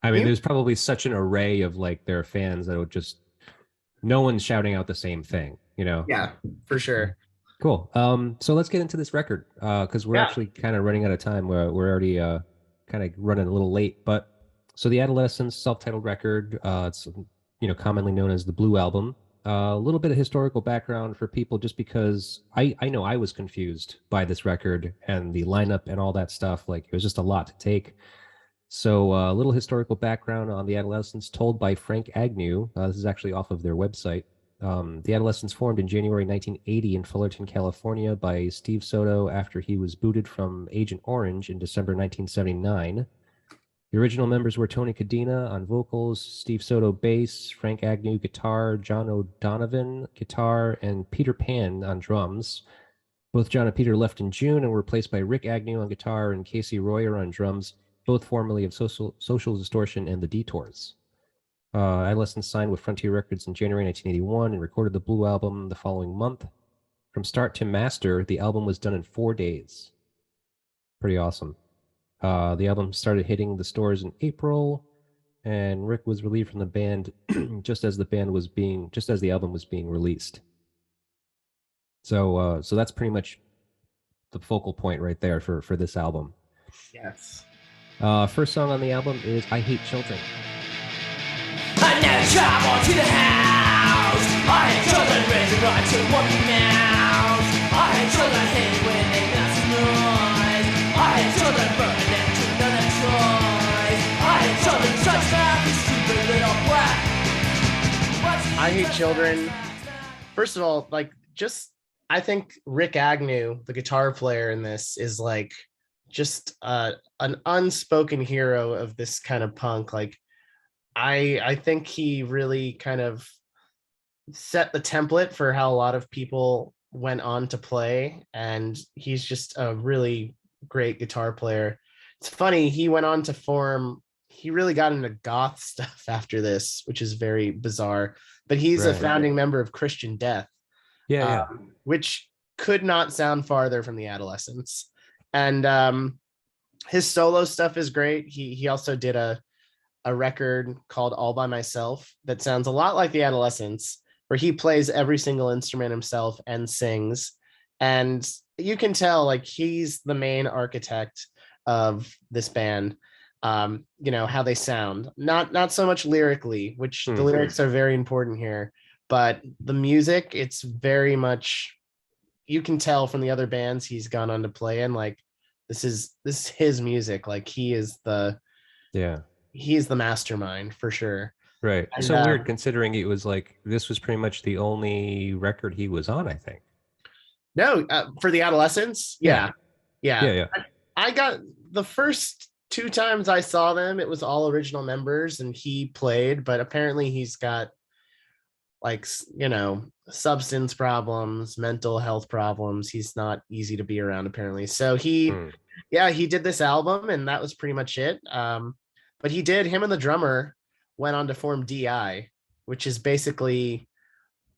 I mean, You there's probably such an array of like their fans that would just no one's shouting out the same thing. Yeah, for sure. Cool. So let's get into this record because we're Yeah. actually kind of running out of time. We're already kind of running a little late, but so the Adolescents self-titled record, it's commonly known as the Blue Album. A little bit of historical background for people, just because I know I was confused by this record and the lineup and all that stuff. Like, it was just a lot to take. So a little historical background on the Adolescents told by Frank Agnew. This is actually off of their website. The Adolescents formed in January 1980 in Fullerton, California by Steve Soto after he was booted from Agent Orange in December 1979. The original members were Tony Cadena on vocals, Steve Soto bass, Frank Agnew guitar, John O'Donovan guitar, and Peter Pan on drums. Both John and Peter left in June and were replaced by Rick Agnew on guitar and Casey Royer on drums, both formerly of Social Distortion and the Detours. Adolescents signed with Frontier Records in January 1981 and recorded the Blue Album the following month. From start to master, the album was done in 4 days. Pretty awesome. The album started hitting the stores in April, and Rick was relieved from the band just as the album was being released. So that's pretty much the focal point right there for this album. Yes. First song on the album is "I Hate Children." I never travel to the house. I hate children raising right to walking mouths. I hate children hate when they make noise. I hate children burning them to another choice. I hate children such that these stupid little brat. I Hate Children. First of all, like, I think Rick Agnew, the guitar player in this, is like just an unspoken hero of this kind of punk. Like, I think he really kind of set the template for how a lot of people went on to play, and he's just a really great guitar player. It's funny, he went on to form, he really got into goth stuff after this, which is very bizarre, but he's a Right. founding member of Christian Death, Yeah, yeah. which could not sound farther from the Adolescents. And his solo stuff is great. He also did a record called All by Myself that sounds a lot like the Adolescents, where he plays every single instrument himself and sings. And you can tell like he's the main architect of this band. You know, how they sound. Not so much lyrically, which the lyrics are very important here, but the music, it's very much, you can tell from the other bands he's gone on to play in, like this is his music. Like he's the mastermind for sure. Right. And So weird considering it was like this was pretty much the only record he was on, I think. no, for the Adolescents, Yeah. I got the first 2 times I saw them, it was all original members and he played, but apparently he's got like, you know, substance problems, mental health problems. He's not easy to be around apparently. So he did this album and that was pretty much it. But him and the drummer went on to form DI, which is basically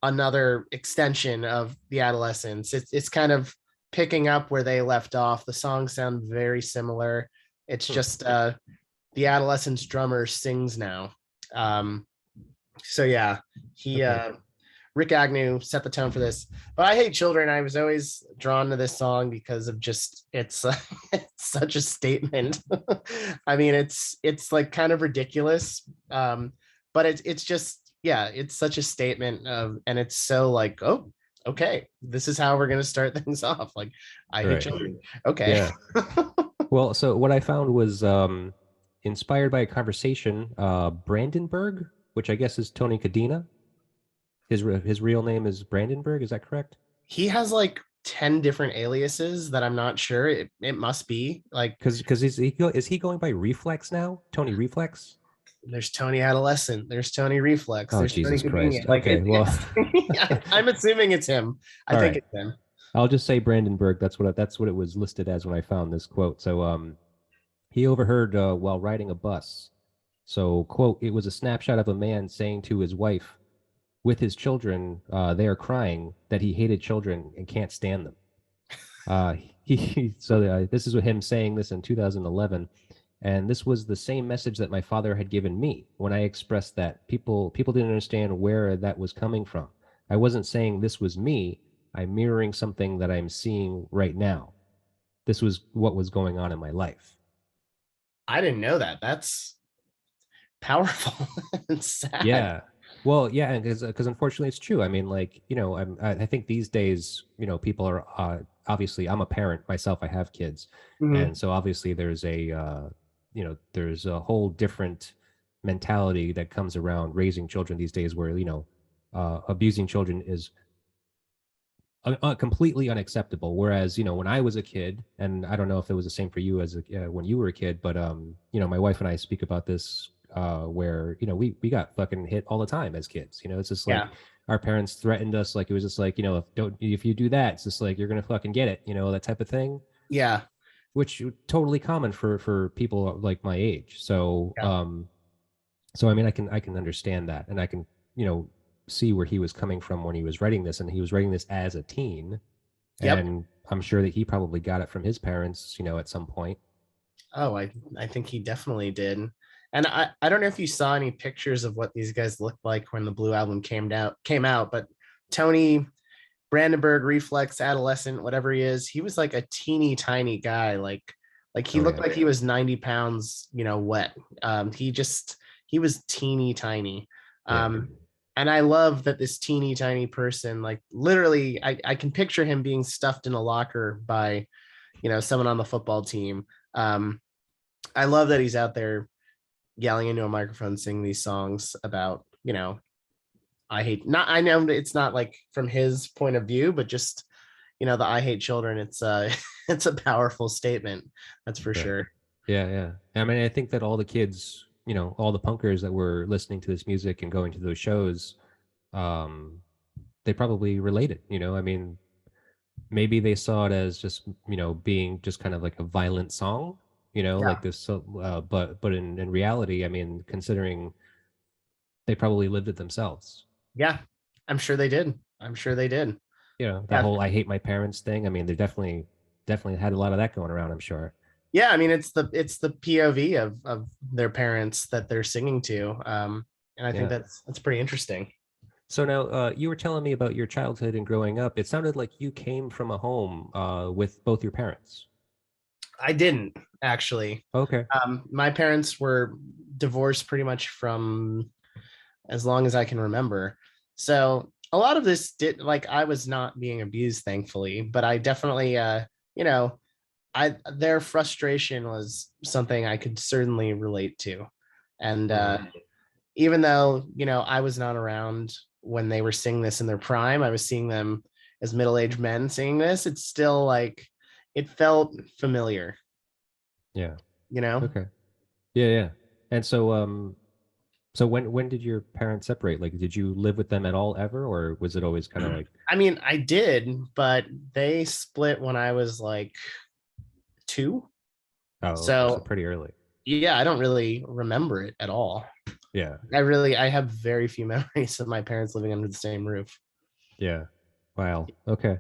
another extension of the Adolescents. It's kind of picking up where they left off. The songs sound very similar. It's just the Adolescents drummer sings now. So yeah, Rick Agnew set the tone for this. But I Hate Children, I was always drawn to this song because of just it's such a statement. I mean, it's like kind of ridiculous, but it's just, yeah, it's such a statement of, and it's so like, oh, okay, this is how we're gonna start things off. Like, I Hate Children. Okay. Yeah. Well, so what I found was inspired by a conversation, Brandenburg, which I guess is Tony Cadena. His real name is Brandenburg. Is that correct? He has like 10 different aliases that I'm not sure. It must be like, because is he going by Reflex now? Tony Reflex? There's Tony Adolescent. There's Tony Reflex. Oh, there's Jesus Tony Christ. Like, okay, well, I'm assuming it's him. I think it's him. I'll just say Brandenburg. That's what it was listed as when I found this quote. So, he overheard while riding a bus. So, quote, it was a snapshot of a man saying to his wife, with his children, they are crying that he hated children and can't stand them. This is with him saying this in 2011. And this was the same message that my father had given me when I expressed that. People didn't understand where that was coming from. I wasn't saying this was me. I'm mirroring something that I'm seeing right now. This was what was going on in my life. I didn't know that. That's powerful and sad. Yeah. Well, yeah, because unfortunately it's true. I mean, like, you know, I think these days, you know, people are obviously, I'm a parent myself. I have kids, and so obviously there's there's a whole different mentality that comes around raising children these days, where abusing children is completely unacceptable. Whereas, you know, when I was a kid, and I don't know if it was the same for you as when you were a kid, but you know, my wife and I speak about this. Where, you know, we got fucking hit all the time as kids. You know, it's just like our parents threatened us. Like, it was just like, you know, if you do that, it's just like, you're gonna fucking get it, you know, that type of thing. Yeah. Which totally common for people like my age. So so I mean, I can understand that, and I can, you know, see where he was coming from when he was writing this, and he was writing this as a teen. And I'm sure that he probably got it from his parents, you know, at some point. Oh, I think he definitely did. And I don't know if you saw any pictures of what these guys looked like when the Blue Album came out, but Tony Brandenburg, Reflex, Adolescent, whatever he is, he was like a teeny tiny guy. Like he looked like he was 90 pounds, you know, wet. He was teeny tiny. And I love that this teeny tiny person, like literally, I can picture him being stuffed in a locker by, you know, someone on the football team. I love that he's out there yelling into a microphone, singing these songs about, you know, I know it's not like from his point of view, but just, you know, the I Hate Children, it's it's a powerful statement. That's for sure. Yeah. I mean, I think that all the kids, you know, all the punkers that were listening to this music and going to those shows, they probably related, you know. I mean, maybe they saw it as just, you know, being just kind of like a violent song, you know, like this. So, but in reality, I mean, considering they probably lived it themselves. Yeah, I'm sure they did. You know, the whole "I hate my parents" thing. I mean, they definitely had a lot of that going around, I'm sure. Yeah, I mean it's the POV of their parents that they're singing to, and I think Yeah. that's pretty interesting. So now, you were telling me about your childhood and growing up. It sounded like you came from a home with both your parents. I didn't actually. Okay. My parents were divorced pretty much from as long as I can remember. So a lot of this did like I was not being abused, thankfully, but I definitely you know, I their frustration was something I could certainly relate to. And Mhm. even though, I was not around when they were singing this in their prime, I was seeing them as middle-aged men singing this, it's still like it felt familiar, Yeah. you know? Okay. Yeah, yeah. And so, so when did your parents separate? Like, did you live with them at all ever, or was it always kind of like, I mean, I did, but they split when I was like 2. oh, okay, so So, pretty early. yeah, I don't really remember it at all. Yeah. I have very few memories of my parents living under the same roof. Yeah. Wow. Okay.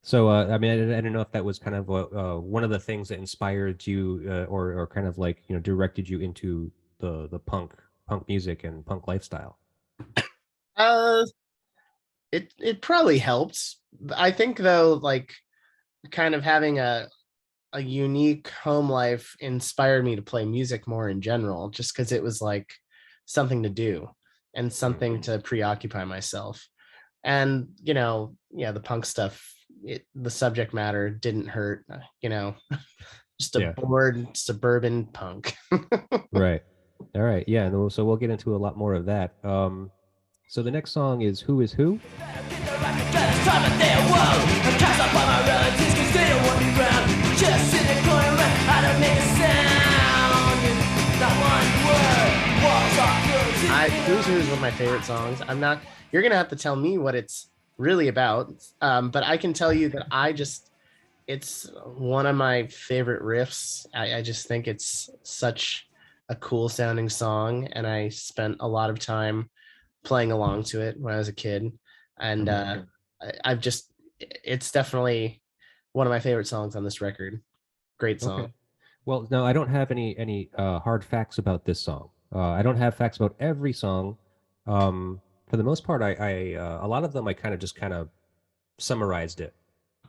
So, I mean, I don't know if that was kind of one of the things that inspired you, or kind of like, directed you into the punk music and punk lifestyle. Uh, it probably helped. I think though, like kind of having a unique home life inspired me to play music more in general, just because it was like something to do and something to preoccupy myself. And yeah, the punk stuff, the subject matter didn't hurt, just a Yeah. bored suburban punk. Right. All right. Yeah. And so we'll get into a lot more of that. So the next song is "Who Is Who." Who's Who is one of my favorite songs. You're gonna have to tell me what it's really about, but I can tell you that it's one of my favorite riffs. I just think it's such a cool sounding song, and I spent a lot of time playing along to it when I was a kid. And I've just, it's definitely one of my favorite songs on this record. Great song. Okay. Well, no, I don't have any hard facts about this song. I don't have facts about every song. For the most part, a lot of them I kind of summarized it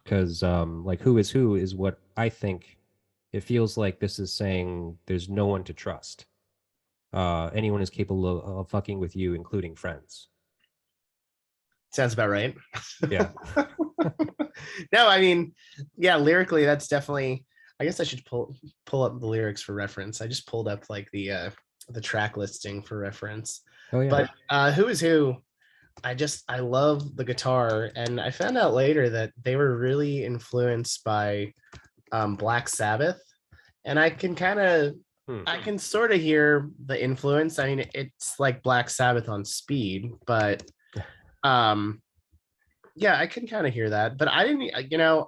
because like who is what I think it feels like this is saying there's no one to trust. Anyone is capable of fucking with you, including friends. Sounds about right. Yeah. No, I mean, yeah, lyrically, that's definitely. I guess I should pull up the lyrics for reference. I just pulled up like the track listing for reference. Oh yeah. But Who Is Who? I love the guitar, and I found out later that they were really influenced by Black Sabbath, and I can sort of hear the influence. I mean, it's like Black Sabbath on speed, but um yeah, I can kind of hear that, but I didn't,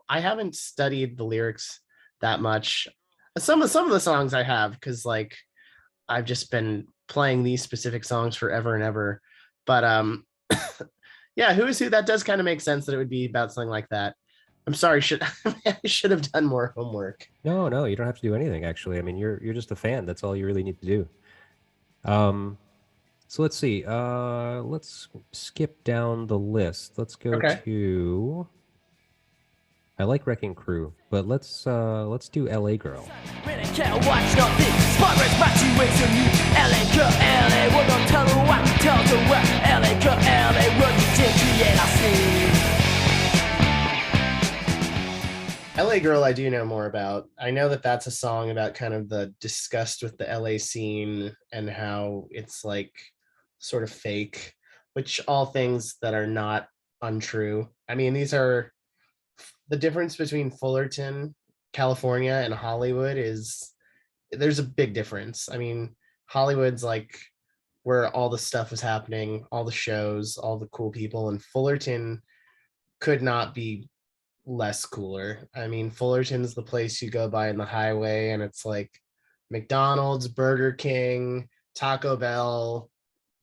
I haven't studied the lyrics that much. Some of the songs I have, because like I've just been playing these specific songs forever and ever. But yeah, Who Is Who, that does kind of make sense that it would be about something like that. I'm sorry, should I should have done more homework. No, no, you don't have to do anything actually. I mean, you're just a fan. That's all you really need to do. Um, so let's see. Let's skip down the list. Let's go Okay. to I like Wrecking Crew, but let's do LA Girl. Really can't watch nothing. Spotlights matching ways on you. LA girl, LA, well don't tell her what, tell her what. LA girl, LA, run the tinky and I see. LA Girl, I do know more about. I know that that's a song about kind of the disgust with the LA scene and how it's like sort of fake, which all things that are not untrue. I mean, these are the difference between Fullerton, California, and Hollywood is there's a big difference. I mean, Hollywood's like where all the stuff is happening, all the shows, all the cool people, and Fullerton could not be less cooler. I mean, Fullerton's the place you go by in the highway, and it's like McDonald's, Burger King, Taco Bell,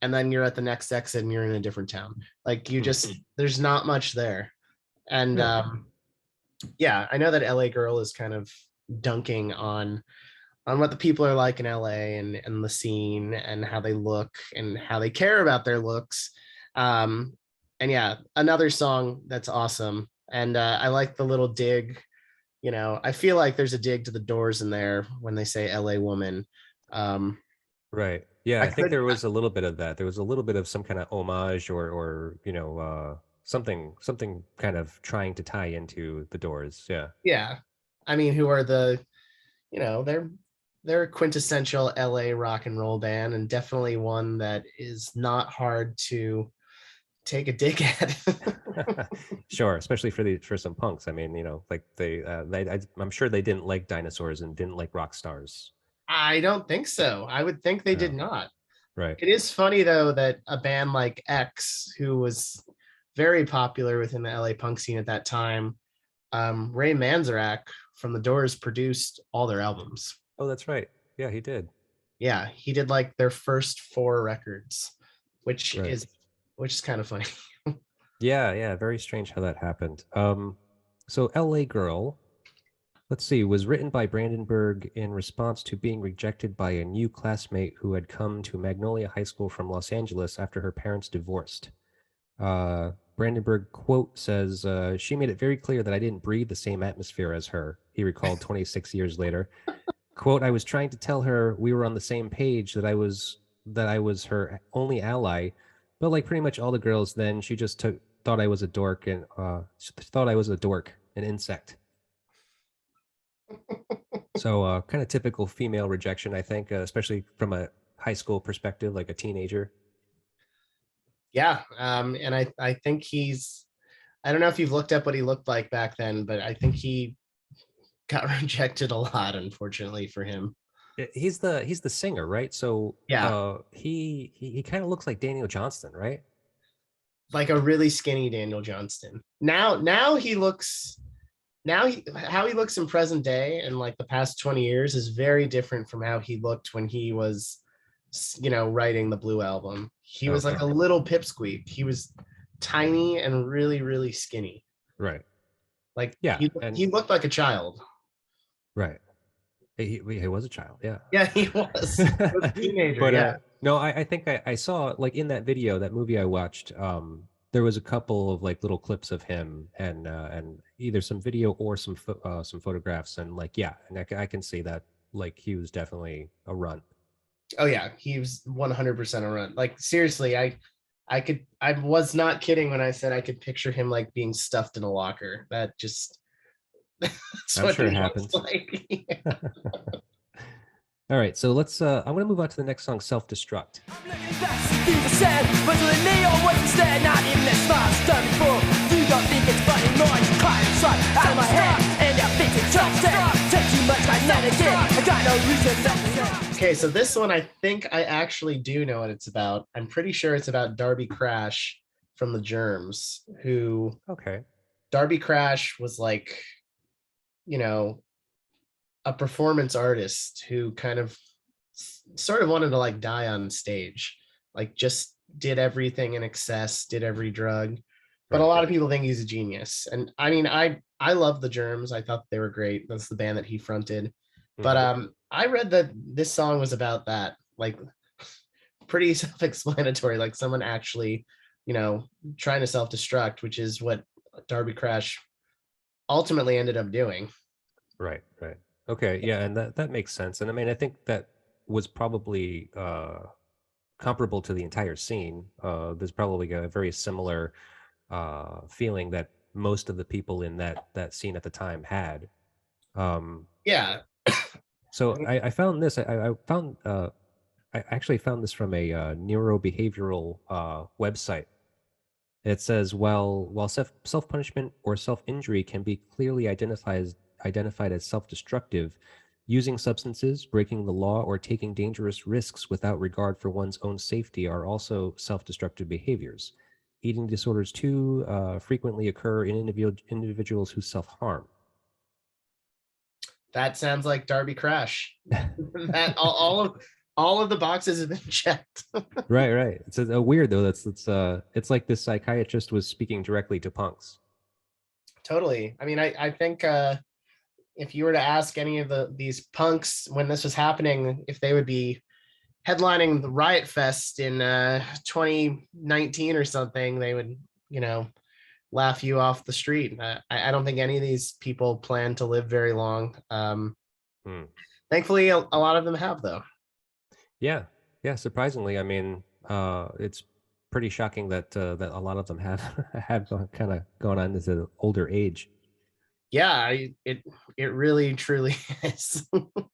and then you're at the next exit and you're in a different town. Like there's not much there. And Yeah. yeah, I know that LA Girl is kind of dunking on what the people are like in LA and the scene and how they look and how they care about their looks. And yeah, another song that's awesome. And I like the little dig. I feel like there's a dig to the Doors in there when they say LA woman. Um, Right. Yeah, I I think could, there was a little bit of that. There was a little bit of some kind of homage or something kind of trying to tie into the Doors. Yeah. yeah. I mean, who are they're a quintessential LA rock and roll band, and definitely one that is not hard to take a dig at. Sure, especially for some punks. I mean, like I'm sure they didn't like dinosaurs and didn't like rock stars. I don't think so. I would think they did No. not. Right. It is funny though that a band like X, who was very popular within the LA punk scene at that time, Ray Manzarek from the Doors produced all their albums. Oh, that's right. Yeah, he did. Yeah, he did like their first 4 records, which Right. is kind of funny. Yeah, very strange how that happened. So LA Girl, let's see, was written by Brandenburg in response to being rejected by a new classmate who had come to Magnolia High School from Los Angeles after her parents divorced. Brandenburg quote says, she made it very clear that I didn't breathe the same atmosphere as her, he recalled 26 years later. Quote, I was trying to tell her we were on the same page, that I was her only ally, but like pretty much all the girls then, she just thought I was a dork and an insect. So kind of typical female rejection, I think, especially from a high school perspective, like a teenager. Yeah, and I think I don't know if you've looked up what he looked like back then, but I think he got rejected a lot, unfortunately for him. He's the singer, right? So Yeah, he kind of looks like Daniel Johnston, right? like a really skinny Daniel Johnston. Now he looks how he looks in present day and like the past 20 years is very different from how he looked when he was writing the Blue Album. He was like Okay. a little pipsqueak. He was tiny and really, really skinny. Right. Like Yeah, he looked like a child. right. He was a child, yeah. Yeah, he was. He was a teenager. But Yeah. no, I think I saw like in that video, that movie I watched, there was a couple of like little clips of him and either some video or some photographs, and like yeah, and I can see that like he was definitely a runt. Oh yeah, he was 100% a run. Like seriously, I was not kidding when I said I could picture him like being stuffed in a locker. That just that's I'm what sure it he looks happens. like. Yeah. All right, so let's I'm gonna move on to the next song, Self-Destruct. I'm looking back to things I said, but doing me or what's instead, not even that smile's done before. You don't think it's funny, more it's caught inside out of my head, and I think it's just dead. Take too much like that again, I got no reason not to say. Okay, so this one I think I actually do know what it's about. I'm pretty sure it's about Darby Crash from the Germs, who Okay. Darby Crash was like, a performance artist who kind of sort of wanted to like die on stage, like just did everything in excess, did every drug. But a Right. lot of people think he's a genius. And I mean, I love the Germs. I thought they were great. That's the band that he fronted. But Mhm. I read that this song was about that, like pretty self-explanatory, like someone actually, trying to self-destruct, which is what Darby Crash ultimately ended up doing. Right. Okay, yeah, and that makes sense. And I mean, I think that was probably comparable to the entire scene. There's probably a very similar feeling that most of the people in that scene at the time had. Um, Yeah. so I found this. I actually found this from a neurobehavioral website. It says while self punishment or self injury can be clearly identified as self destructive, using substances, breaking the law, or taking dangerous risks without regard for one's own safety are also self destructive behaviors. Eating disorders too frequently occur in individuals who self harm. That sounds like Darby Crash. That all of the boxes have been checked. Right. It's a weird though. It's like this psychiatrist was speaking directly to punks. Totally. I mean, I think if you were to ask any of these punks when this was happening, if they would be headlining the Riot Fest in 2019 or something, they would, you know, laugh you off the street. I don't think any of these people plan to live very long. Thankfully, a lot of them have, though. Yeah, yeah. Surprisingly, I mean, it's pretty shocking that that a lot of them have have kind of gone on into the older age. Yeah, it really truly is.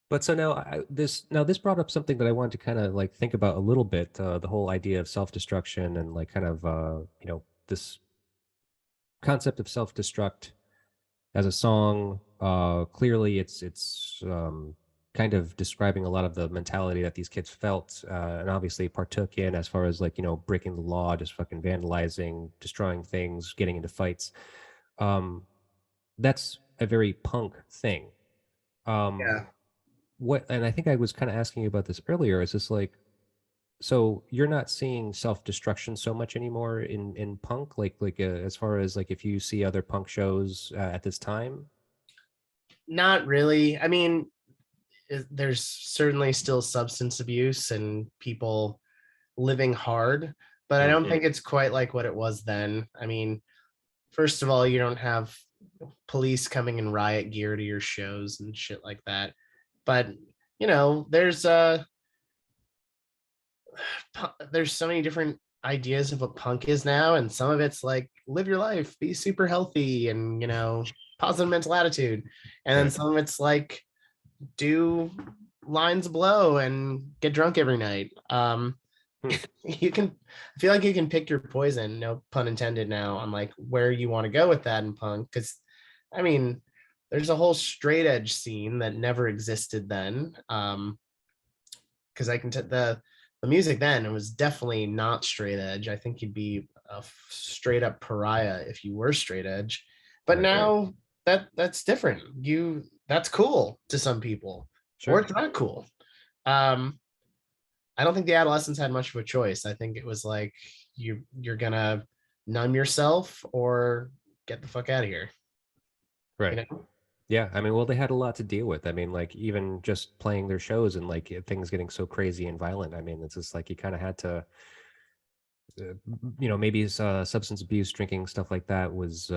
But so now this brought up something that I wanted to kind of like think about a little bit, the whole idea of self-destruction and like kind of you know, this concept of self-destruct as a song. Clearly it's kind of describing a lot of the mentality that these kids felt, and obviously partook in, as far as like, you know, breaking the law, just fucking vandalizing, destroying things, getting into fights. That's a very punk thing. Yeah. What, and I think I was kind of asking you about this earlier, is this like, so you're not seeing self-destruction so much anymore in punk, like as far as like if you see other punk shows at this time? Not really. I mean, there's certainly still substance abuse and people living hard, but I don't think it's quite like what it was then. I mean, first of all, you don't have police coming in riot gear to your shows and shit like that. But, you know, there's so many different ideas of what punk is now, and some of it's like live your life, be super healthy, and, you know, positive mental attitude. And then some of it's like do lines blow and get drunk every night. You can, I feel like you can pick your poison, no pun intended, now on like where you want to go with that in punk. Because I mean, there's a whole straight edge scene that never existed then. Because I can the music then, it was definitely not straight edge. I think you'd be a straight up pariah if you were straight edge. But now that's different. That's cool to some people, or it's not cool. I don't think the Adolescents had much of a choice. I think it was like you're gonna numb yourself or get the fuck out of here. Right. You know? Yeah. I mean, well, they had a lot to deal with. I mean, like even just playing their shows and like things getting so crazy and violent. I mean, it's just like you kind of had to, you know, maybe substance abuse, drinking, stuff like that was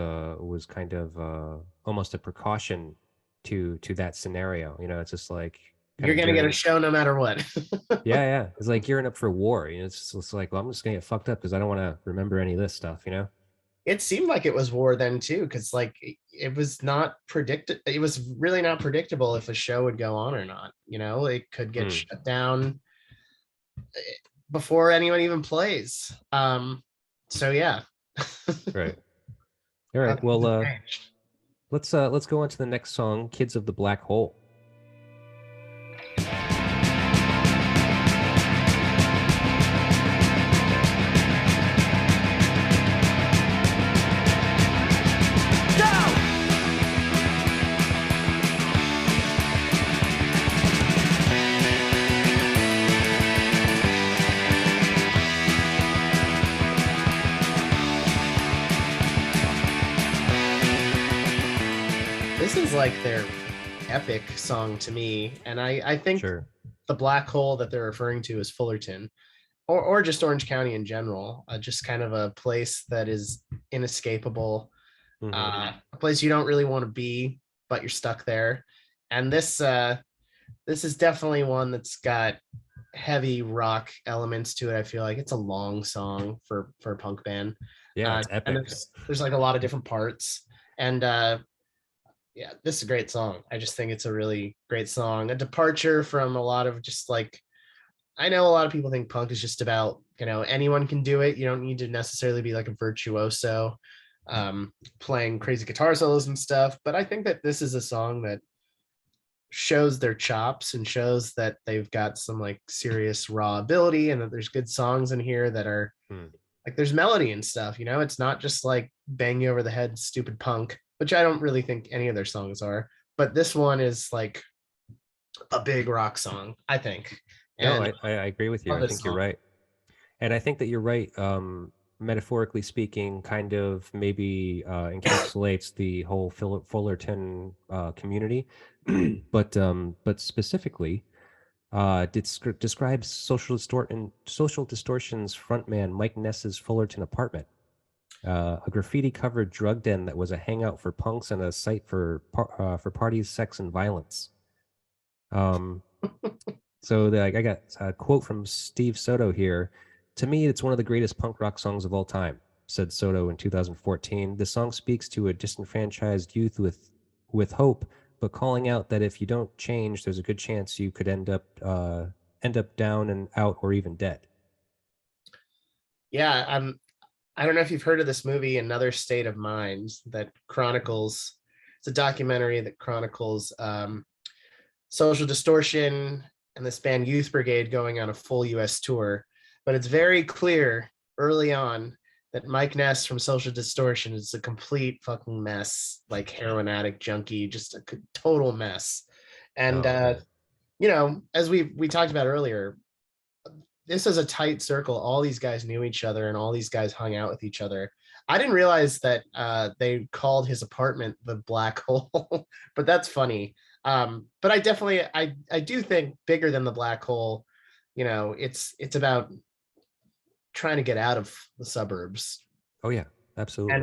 kind of almost a precaution to that scenario. You know, it's just like you're gonna get a show no matter what. Yeah. It's like gearing up for war. You know, it's like, well, I'm just gonna get fucked up because I don't want to remember any of this stuff. You know. It seemed like it was war then too, because like it was not predicted. It was really not predictable if a show would go on or not. You know, it could get shut down before anyone even plays. So yeah. Right. All right. Well, let's go on to the next song, "Kids of the Black Hole." This is like their epic song to me, and I think the black hole that they're referring to is Fullerton, or just Orange County in general, just kind of a place that is inescapable, a place you don't really want to be, but you're stuck there. And this is definitely one that's got heavy rock elements to it. I feel like it's a long song for a punk band. Yeah, it's epic. And there's like a lot of different parts, and yeah, this is a great song. I just think it's a really great song. A departure from a lot of just like, I know a lot of people think punk is just about, you know, anyone can do it. You don't need to necessarily be like a virtuoso playing crazy guitar solos and stuff. But I think that this is a song that shows their chops and shows that they've got some like serious raw ability, and that there's good songs in here that are like, there's melody and stuff, you know. It's not just like bang you over the head stupid punk, which I don't really think any of their songs are, but this one is like a big rock song, I think. And no, I agree with you. I think you're right. And I think that you're right. metaphorically speaking, kind of maybe encapsulates the whole Fullerton community, but specifically describes Social Distortion's frontman Mike Ness's Fullerton apartment, a graffiti-covered drug den that was a hangout for punks and a site for parties, sex, and violence. So I got a quote from Steve Soto here. To me, it's one of the greatest punk rock songs of all time, said Soto in 2014. The song speaks to a disenfranchised youth with hope, but calling out that if you don't change, there's a good chance you could end up down and out or even dead. Yeah, I don't know if you've heard of this movie, Another State of Mind, that chronicles. It's a documentary that chronicles Social Distortion and this band Youth Brigade going on a full U.S. tour. But it's very clear early on that Mike Ness from Social Distortion is a complete fucking mess, like heroin addict, junkie, just a total mess. And you know, as we talked about earlier, this is a tight circle. All these guys knew each other and all these guys hung out with each other. I didn't realize that they called his apartment the Black Hole, but that's funny. But I definitely, I do think bigger than the Black Hole, you know, it's about trying to get out of the suburbs. Oh yeah, absolutely.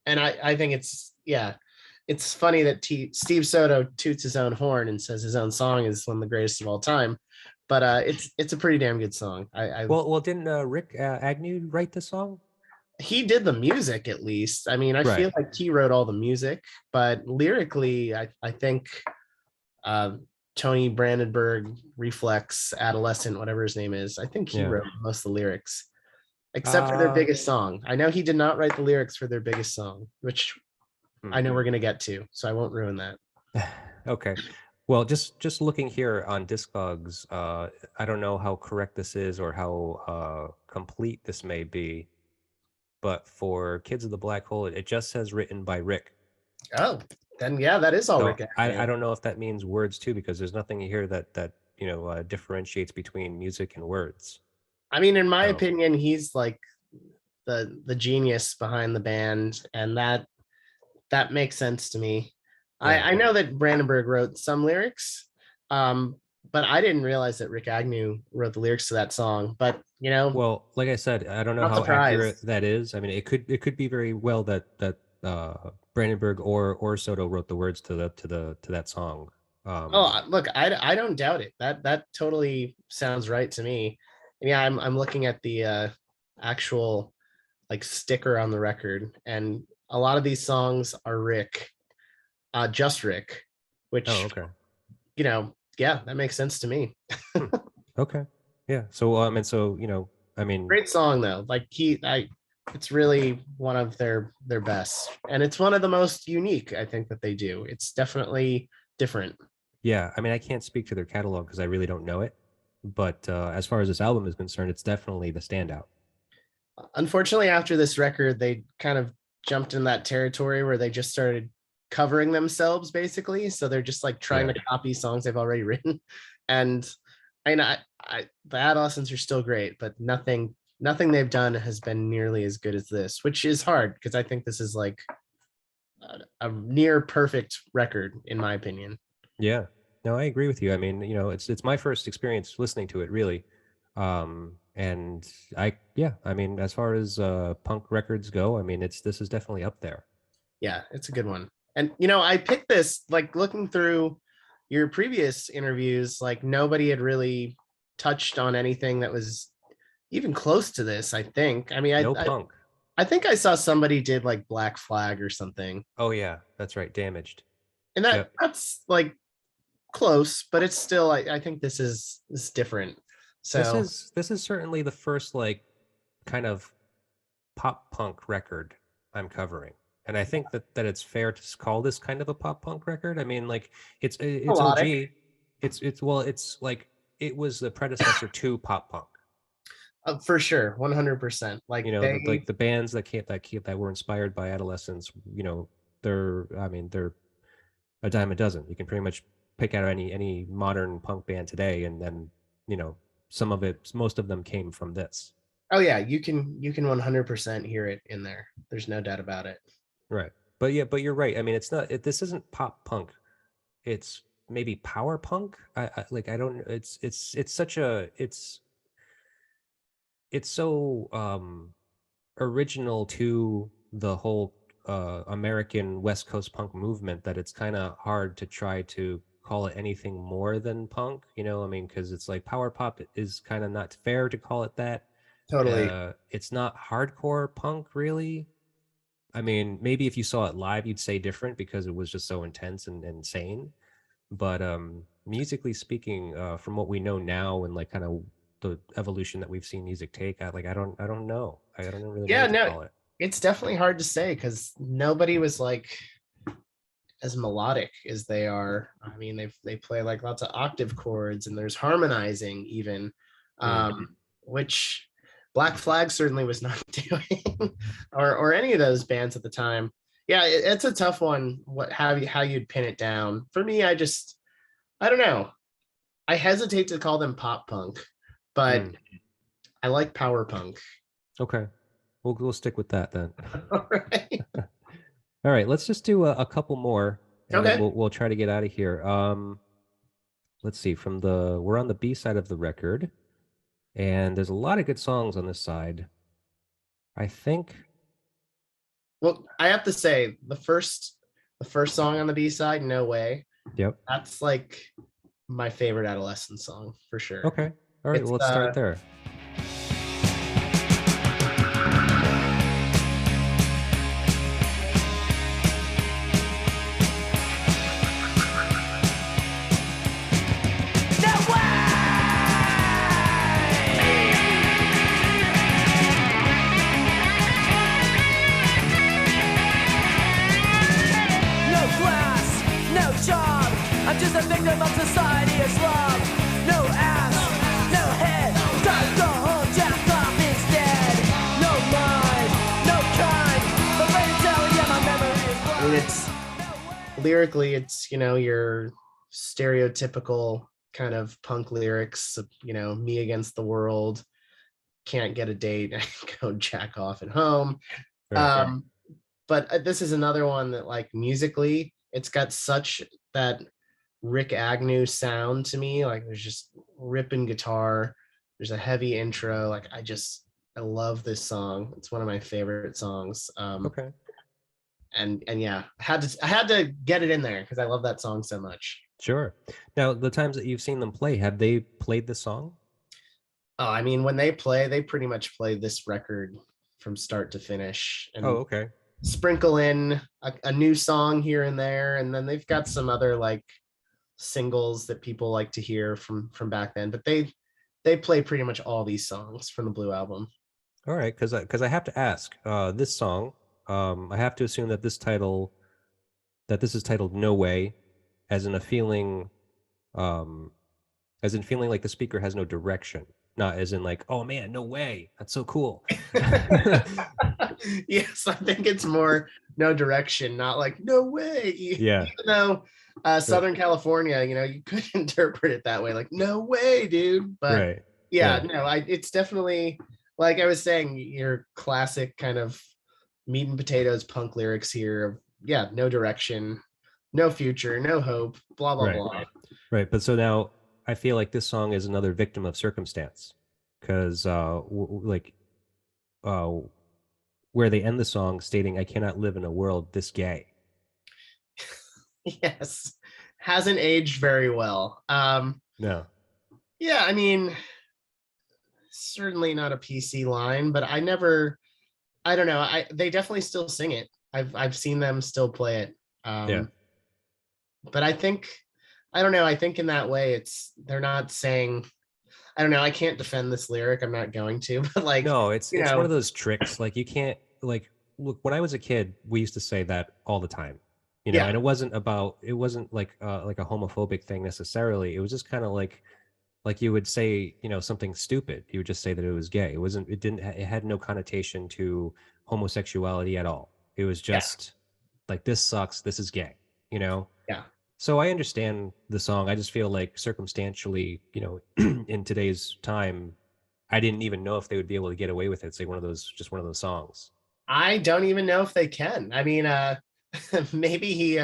And I think it's funny that Steve Soto toots his own horn and says his own song is one of the greatest of all time. But it's a pretty damn good song. Well, didn't Rick Agnew write the song? He did the music, at least. I mean, I feel like he wrote all the music, but lyrically, I think Tony Brandenburg, Reflex, Adolescent, whatever his name is, I think he wrote most of the lyrics, except for their biggest song. I know he did not write the lyrics for their biggest song, which I know we're going to get to, so I won't ruin that. Okay. Well, just looking here on Discogs, I don't know how correct this is or how complete this may be, but for Kids of the Black Hole, it just says written by Rick. Oh, then yeah, that is all So Rick. I don't know if that means words too, because there's nothing here that you know differentiates between music and words. I mean, in my opinion, he's like the genius behind the band, and that makes sense to me. I know that Brandenburg wrote some lyrics, but I didn't realize that Rick Agnew wrote the lyrics to that song. But you know, well, like I said, I don't know how accurate that is. I mean, it could be very well that Brandenburg or Soto wrote the words to that song. Look, I don't doubt it. That totally sounds right to me. And yeah, I'm looking at the actual like sticker on the record, and a lot of these songs are Rick. Just Rick, which you know, yeah, that makes sense to me. Okay, yeah. So and so you know, I mean, great song though. Like it's really one of their best, and it's one of the most unique I think that they do. It's definitely different. Yeah, I mean, I can't speak to their catalog because I really don't know it, but as far as this album is concerned, it's definitely the standout. Unfortunately, after this record, they kind of jumped in that territory where they just started covering themselves basically, so they're just like trying to copy songs they've already written. And I the Adolescents are still great, but nothing they've done has been nearly as good as this, which is hard because I think this is like a near perfect record in my opinion. Yeah, no, I agree with you. I mean, you know, it's my first experience listening to it really, and I mean, as far as punk records go, I mean, this is definitely up there. Yeah, it's a good one. And, you know, I picked this, like looking through your previous interviews, like nobody had really touched on anything that was even close to this, I think. I mean, punk. I think I saw somebody did like Black Flag or something. Oh, yeah, that's right. Damaged. And that's like close, but it's still, I think this is different. So this is certainly the first like kind of pop punk record I'm covering. And I think that it's fair to call this kind of a pop punk record. I mean, like it's OG. It's like it was the predecessor to pop punk. For sure, 100%. Like, you know, like the bands that were inspired by Adolescents. You know, they're a dime a dozen. You can pretty much pick out any modern punk band today, and then you know most of them came from this. Oh yeah, you can 100% hear it in there. There's no doubt about it. Right. But yeah, but you're right. I mean, it's not. This isn't pop punk. It's maybe power punk. I don't. It's such a. It's so original to the whole American West Coast punk movement that it's kind of hard to try to call it anything more than punk. You know, I mean, because it's like power pop is kind of not fair to call it that. Totally. It's not hardcore punk really. I mean, maybe if you saw it live, you'd say different because it was just so intense and insane. But musically speaking, from what we know now and like kind of the evolution that we've seen music take, I don't know. I don't really know Yeah, what to no, call it. it's definitely hard to say because nobody was like as melodic as they are. I mean, they play like lots of octave chords and there's harmonizing even, Mm. which Black Flag certainly was not doing, or any of those bands at the time. Yeah, it's a tough one. How you'd pin it down? For me, I don't know. I hesitate to call them pop punk, but Mm. I like power punk. Okay, we'll stick with that then. All right. All right, let's just do a couple more, and then Okay. we'll try to get out of here. Let's see. We're on the B side of the record, and there's a lot of good songs on this side. I think. Well, I have to say the first song on the B side, No Way, Yep. that's like my favorite Adolescent song for sure. Okay. All right. It's Well, let's start there. No class, no job. I'm just a victim of society's love. No ass, no head. Time to go home, jack off instead. No mind, no kind. The way to tell you my memory is I mean, it's lyrically, it's your stereotypical kind of punk lyrics of, me against the world, can't get a date, go jack off at home. Right. But this is another one that like musically, it's got such that Rick Agnew sound to me. Like there's just ripping guitar, there's a heavy intro. Like I love this song. It's one of my favorite songs. Okay. And yeah, I had to get it in there because I love that song so much. Sure. Now, the times that you've seen them play, have they played the song? Oh, I mean, when they play, they pretty much play this record from start to finish and Oh, okay. sprinkle in a new song here and there. And then they've got some other like singles that people like to hear from back then, but they play pretty much all these songs from the Blue Album. All right, because I have to ask, this song, I have to assume that this is titled "No Way," as in a feeling, as in feeling like the speaker has no direction, not as in like, oh man, no way, that's so cool. Yes, I think it's more no direction, not like no way. Yeah. Even though Southern California, you could interpret it that way, like no way, dude. But Right. yeah, Yeah. no, it's definitely like I was saying, your classic kind of meat and potatoes punk lyrics here of yeah, no direction, no future, no hope, blah blah Right. blah. Right. But so now I feel like this song is another victim of circumstance because where they end the song stating, "I cannot live in a world this gay." Yes, hasn't aged very well. No. Yeah, I mean, certainly not a PC line, but I don't know. They definitely still sing it. I've seen them still play it. Yeah. But I don't know. I think in that way, they're not saying. I don't know. I can't defend this lyric. I'm not going to. But like, No, it's one of those tricks. Like you can't like look. When I was a kid, we used to say that all the time, Yeah. and it wasn't like a homophobic thing necessarily. It was just kind of like you would say, something stupid. You would just say that it was gay. It had no connotation to homosexuality at all. It was just like, this sucks. This is gay, Yeah. So I understand the song. I just feel like circumstantially, in today's time, I didn't even know if they would be able to get away with it. It's like one of those songs. I don't even know if they can. I mean, maybe he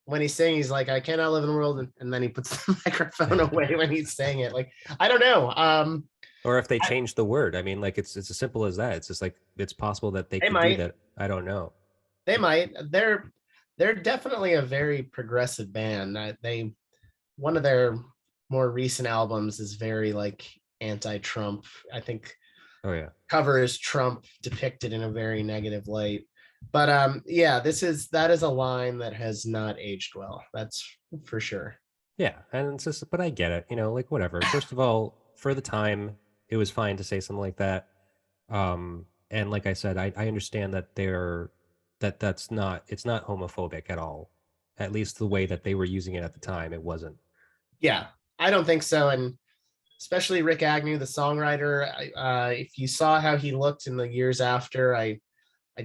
when he's saying, he's like, I cannot live in a world, and then he puts the microphone away when he's saying it. Like, I don't know. Or if they change the word. I mean, like it's as simple as that. It's just like it's possible that they could do that. I don't know. They might. They're definitely a very progressive band. One of their more recent albums is very like anti-Trump. I think. Oh yeah. Covers Trump depicted in a very negative light. But yeah, that is a line that has not aged well. That's for sure. Yeah, and it's just, but I get it. Like whatever. First of all, for the time, it was fine to say something like that. And like I said, I understand that it's not homophobic at all. At least the way that they were using it at the time, it wasn't. Yeah, I don't think so. And especially Rick Agnew, the songwriter, if you saw how he looked in the years after, I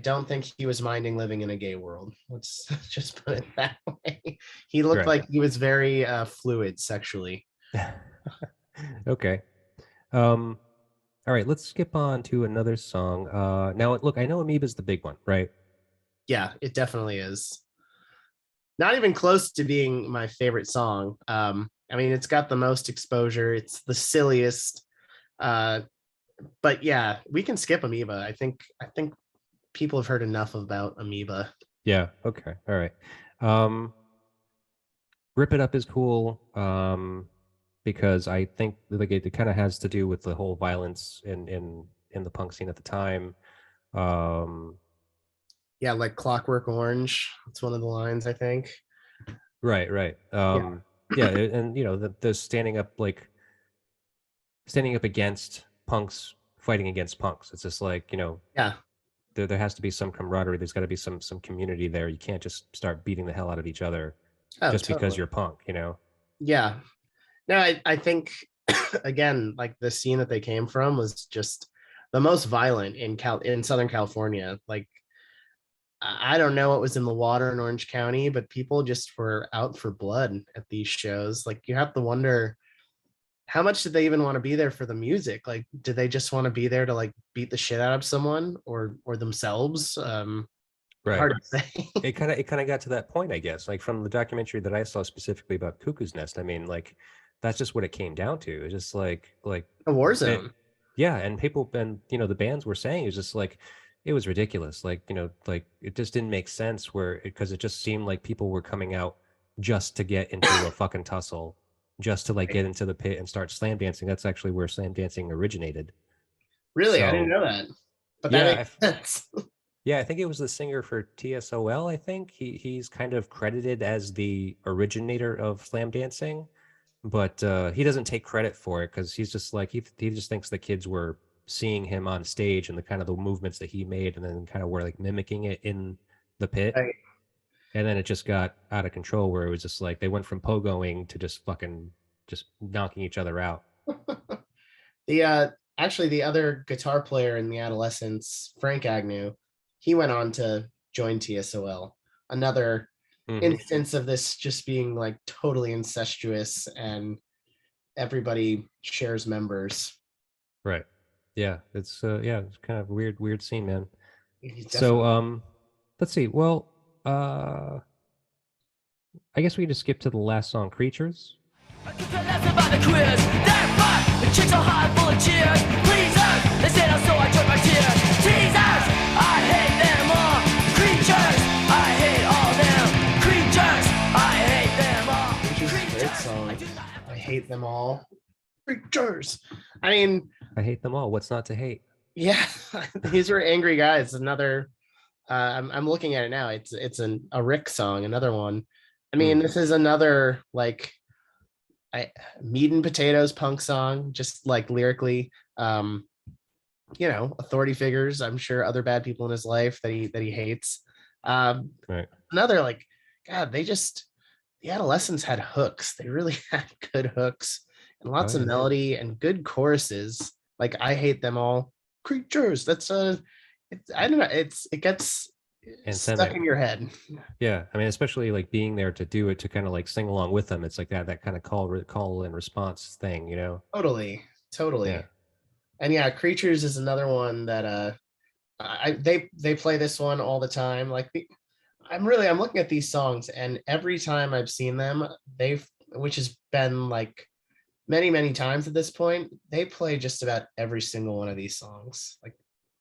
don't think he was minding living in a gay world. Let's just put it that way. He looked like he was very fluid sexually. Okay. All right, let's skip on to another song. Now, look, I know Amoeba's the big one, right? Yeah, it definitely is. Not even close to being my favorite song. I mean, it's got the most exposure. It's the silliest. But yeah, we can skip Amoeba. I think people have heard enough about Amoeba. Yeah. Okay. All right. Rip It Up is cool. Because I think like it kind of has to do with the whole violence in the punk scene at the time. Yeah, like Clockwork Orange. That's one of the lines, I think. Right. Yeah, and the standing up against punks, fighting against punks. It's just like, yeah, there has to be some camaraderie. There's got to be some community there. You can't just start beating the hell out of each other just because you're punk, Yeah. No, I think again, like the scene that they came from was just the most violent in Southern California. Like, I don't know what was in the water in Orange County, but people just were out for blood at these shows. Like, you have to wonder, how much did they even want to be there for the music? Like, did they just want to be there to like beat the shit out of someone or themselves? Right. Hard to say. It kind of got to that point, I guess. Like from the documentary that I saw specifically about Cuckoo's Nest. I mean, like that's just what it came down to. It's just like a war zone. Yeah, and people and the bands were saying it was just like it was ridiculous. Like like it just didn't make sense because it just seemed like people were coming out just to get into a fucking tussle, just to like get into the pit and start slam dancing. That's actually where slam dancing originated. Really, I didn't know that. But that makes sense. Yeah, I think it was the singer for TSOL. I think he's kind of credited as the originator of slam dancing, but he doesn't take credit for it because he's just like he just thinks the kids were seeing him on stage and the kind of the movements that he made, and then kind of were like mimicking it in the pit. Right. And then it just got out of control where it was just like they went from pogoing to just fucking just knocking each other out. Actually the other guitar player in the Adolescents, Frank Agnew, he went on to join TSOL. Another instance of this just being like totally incestuous and everybody shares members. Right. Yeah. It's it's kind of weird scene, man. So let's see. Well, I guess we can just skip to the last song, Creatures. I hate them all. Creatures. I mean, I hate them all. What's not to hate? Yeah, these were angry guys. Another, I'm looking at it now. It's a Rick song. Another one. I mean, this is another like, meat and potatoes punk song. Just like lyrically, authority figures. I'm sure other bad people in his life that he hates. Right. Another like, God, the Adolescents had hooks. They really had good hooks and lots of melody and good choruses. Like, I hate them all. Creatures. That's I don't know. It gets stuck in your head. Yeah, I mean, especially like being there to do it, to kind of like sing along with them. It's like that kind of call and response thing, Totally. Yeah. And yeah, Creatures is another one that they play this one all the time. Like I'm looking at these songs, and every time I've seen them, which has been like many times at this point, they play just about every single one of these songs. Like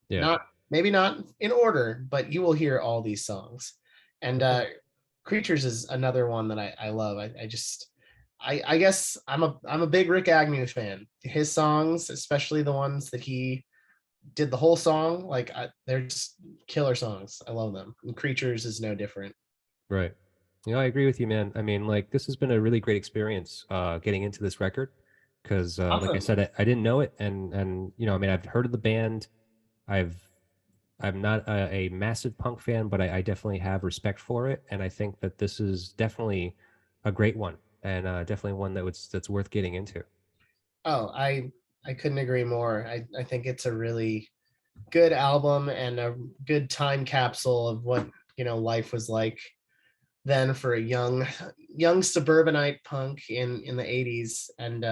Yeah. not maybe not in order, but you will hear all these songs. And Creatures is another one that I love. I guess I'm a big Rick Agnew fan. His songs, especially the ones that he did the whole song, like they're just killer songs. I love them. And Creatures is no different. Right. You know, I agree with you, man. I mean, like, this has been a really great experience getting into this record because, like I Awesome. said, I didn't know it, and you know, I mean, I've heard of the band. I'm not a massive punk fan, but I definitely have respect for it, and I think that this is definitely a great one, and definitely one that's worth getting into. Oh, I couldn't agree more. I think it's a really good album and a good time capsule of what, life was like then for a young suburbanite punk in the 80s. And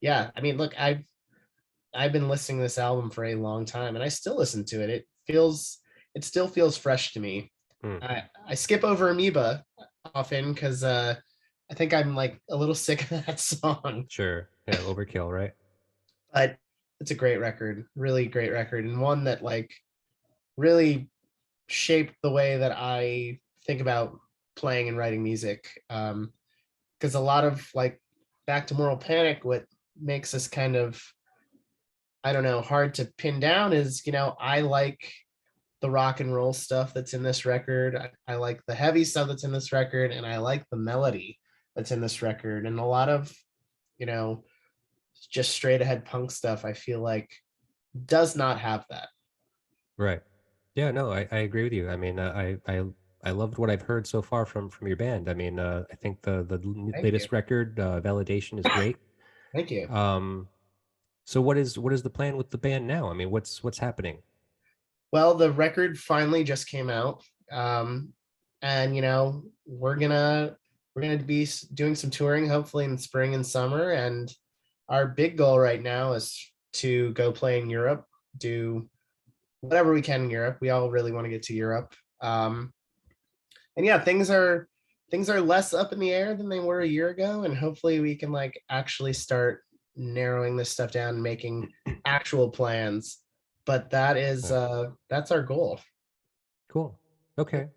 yeah, I mean, look, I've been listening to this album for a long time, and I still listen to it. It still feels fresh to me. Hmm. I skip over Amoeba often because I think I'm like a little sick of that song. Sure. Yeah, overkill, right? But it's a great record, really great record, and one that like really shaped the way that I think about playing and writing music. Because a lot of like back to Moral Panic, what makes us kind of, I don't know, hard to pin down is, I like the rock and roll stuff that's in this record. I like the heavy stuff that's in this record, and I like the melody that's in this record. And a lot of, you know, just straight ahead punk stuff, I feel like does not have that. Right. Yeah, no, I agree with you. I mean, I loved what I've heard so far from your band. I mean, I think the Thank latest you. record, Validation, is great. Thank you. So what is the plan with the band now? I mean, what's happening? Well, the record finally just came out. And we're gonna be doing some touring hopefully in spring and summer, and our big goal right now is to go play in Europe, do whatever we can in Europe. We all really want to get to Europe. And yeah, things are less up in the air than they were a year ago, and hopefully we can like actually start narrowing this stuff down and making actual plans. But that's our goal. Cool. Okay.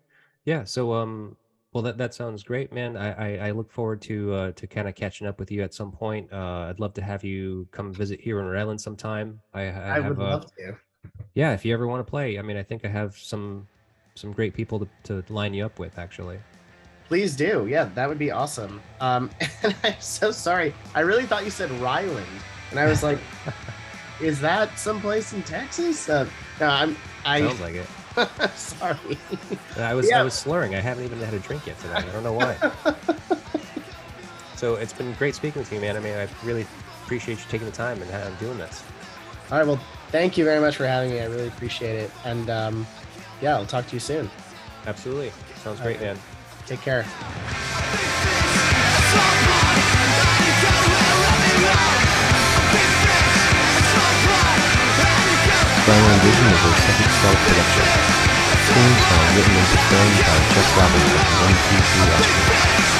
Yeah. So well, that sounds great, man. I look forward to kind of catching up with you at some point. I'd love to have you come visit here in Rhode Island sometime. I I would have love to. yeah, if you ever want to play. I mean, I think I have some great people to line you up with, actually. Please do. Yeah, that would be awesome. And I'm so sorry. I really thought you said Ryland, and I was like, "Is that someplace in Texas?" No, Sounds like it. sorry. I was slurring. I haven't even had a drink yet today. I don't know why. So it's been great speaking with you, man. I mean, I really appreciate you taking the time and doing this. All right. Well, thank you very much for having me. I really appreciate it. And yeah, I'll talk to you soon. Absolutely. Sounds great, man. Take care. Vinyl Vision is a second cell production. Theme song written and performed by Jeff Robbins of 123 Astronaut.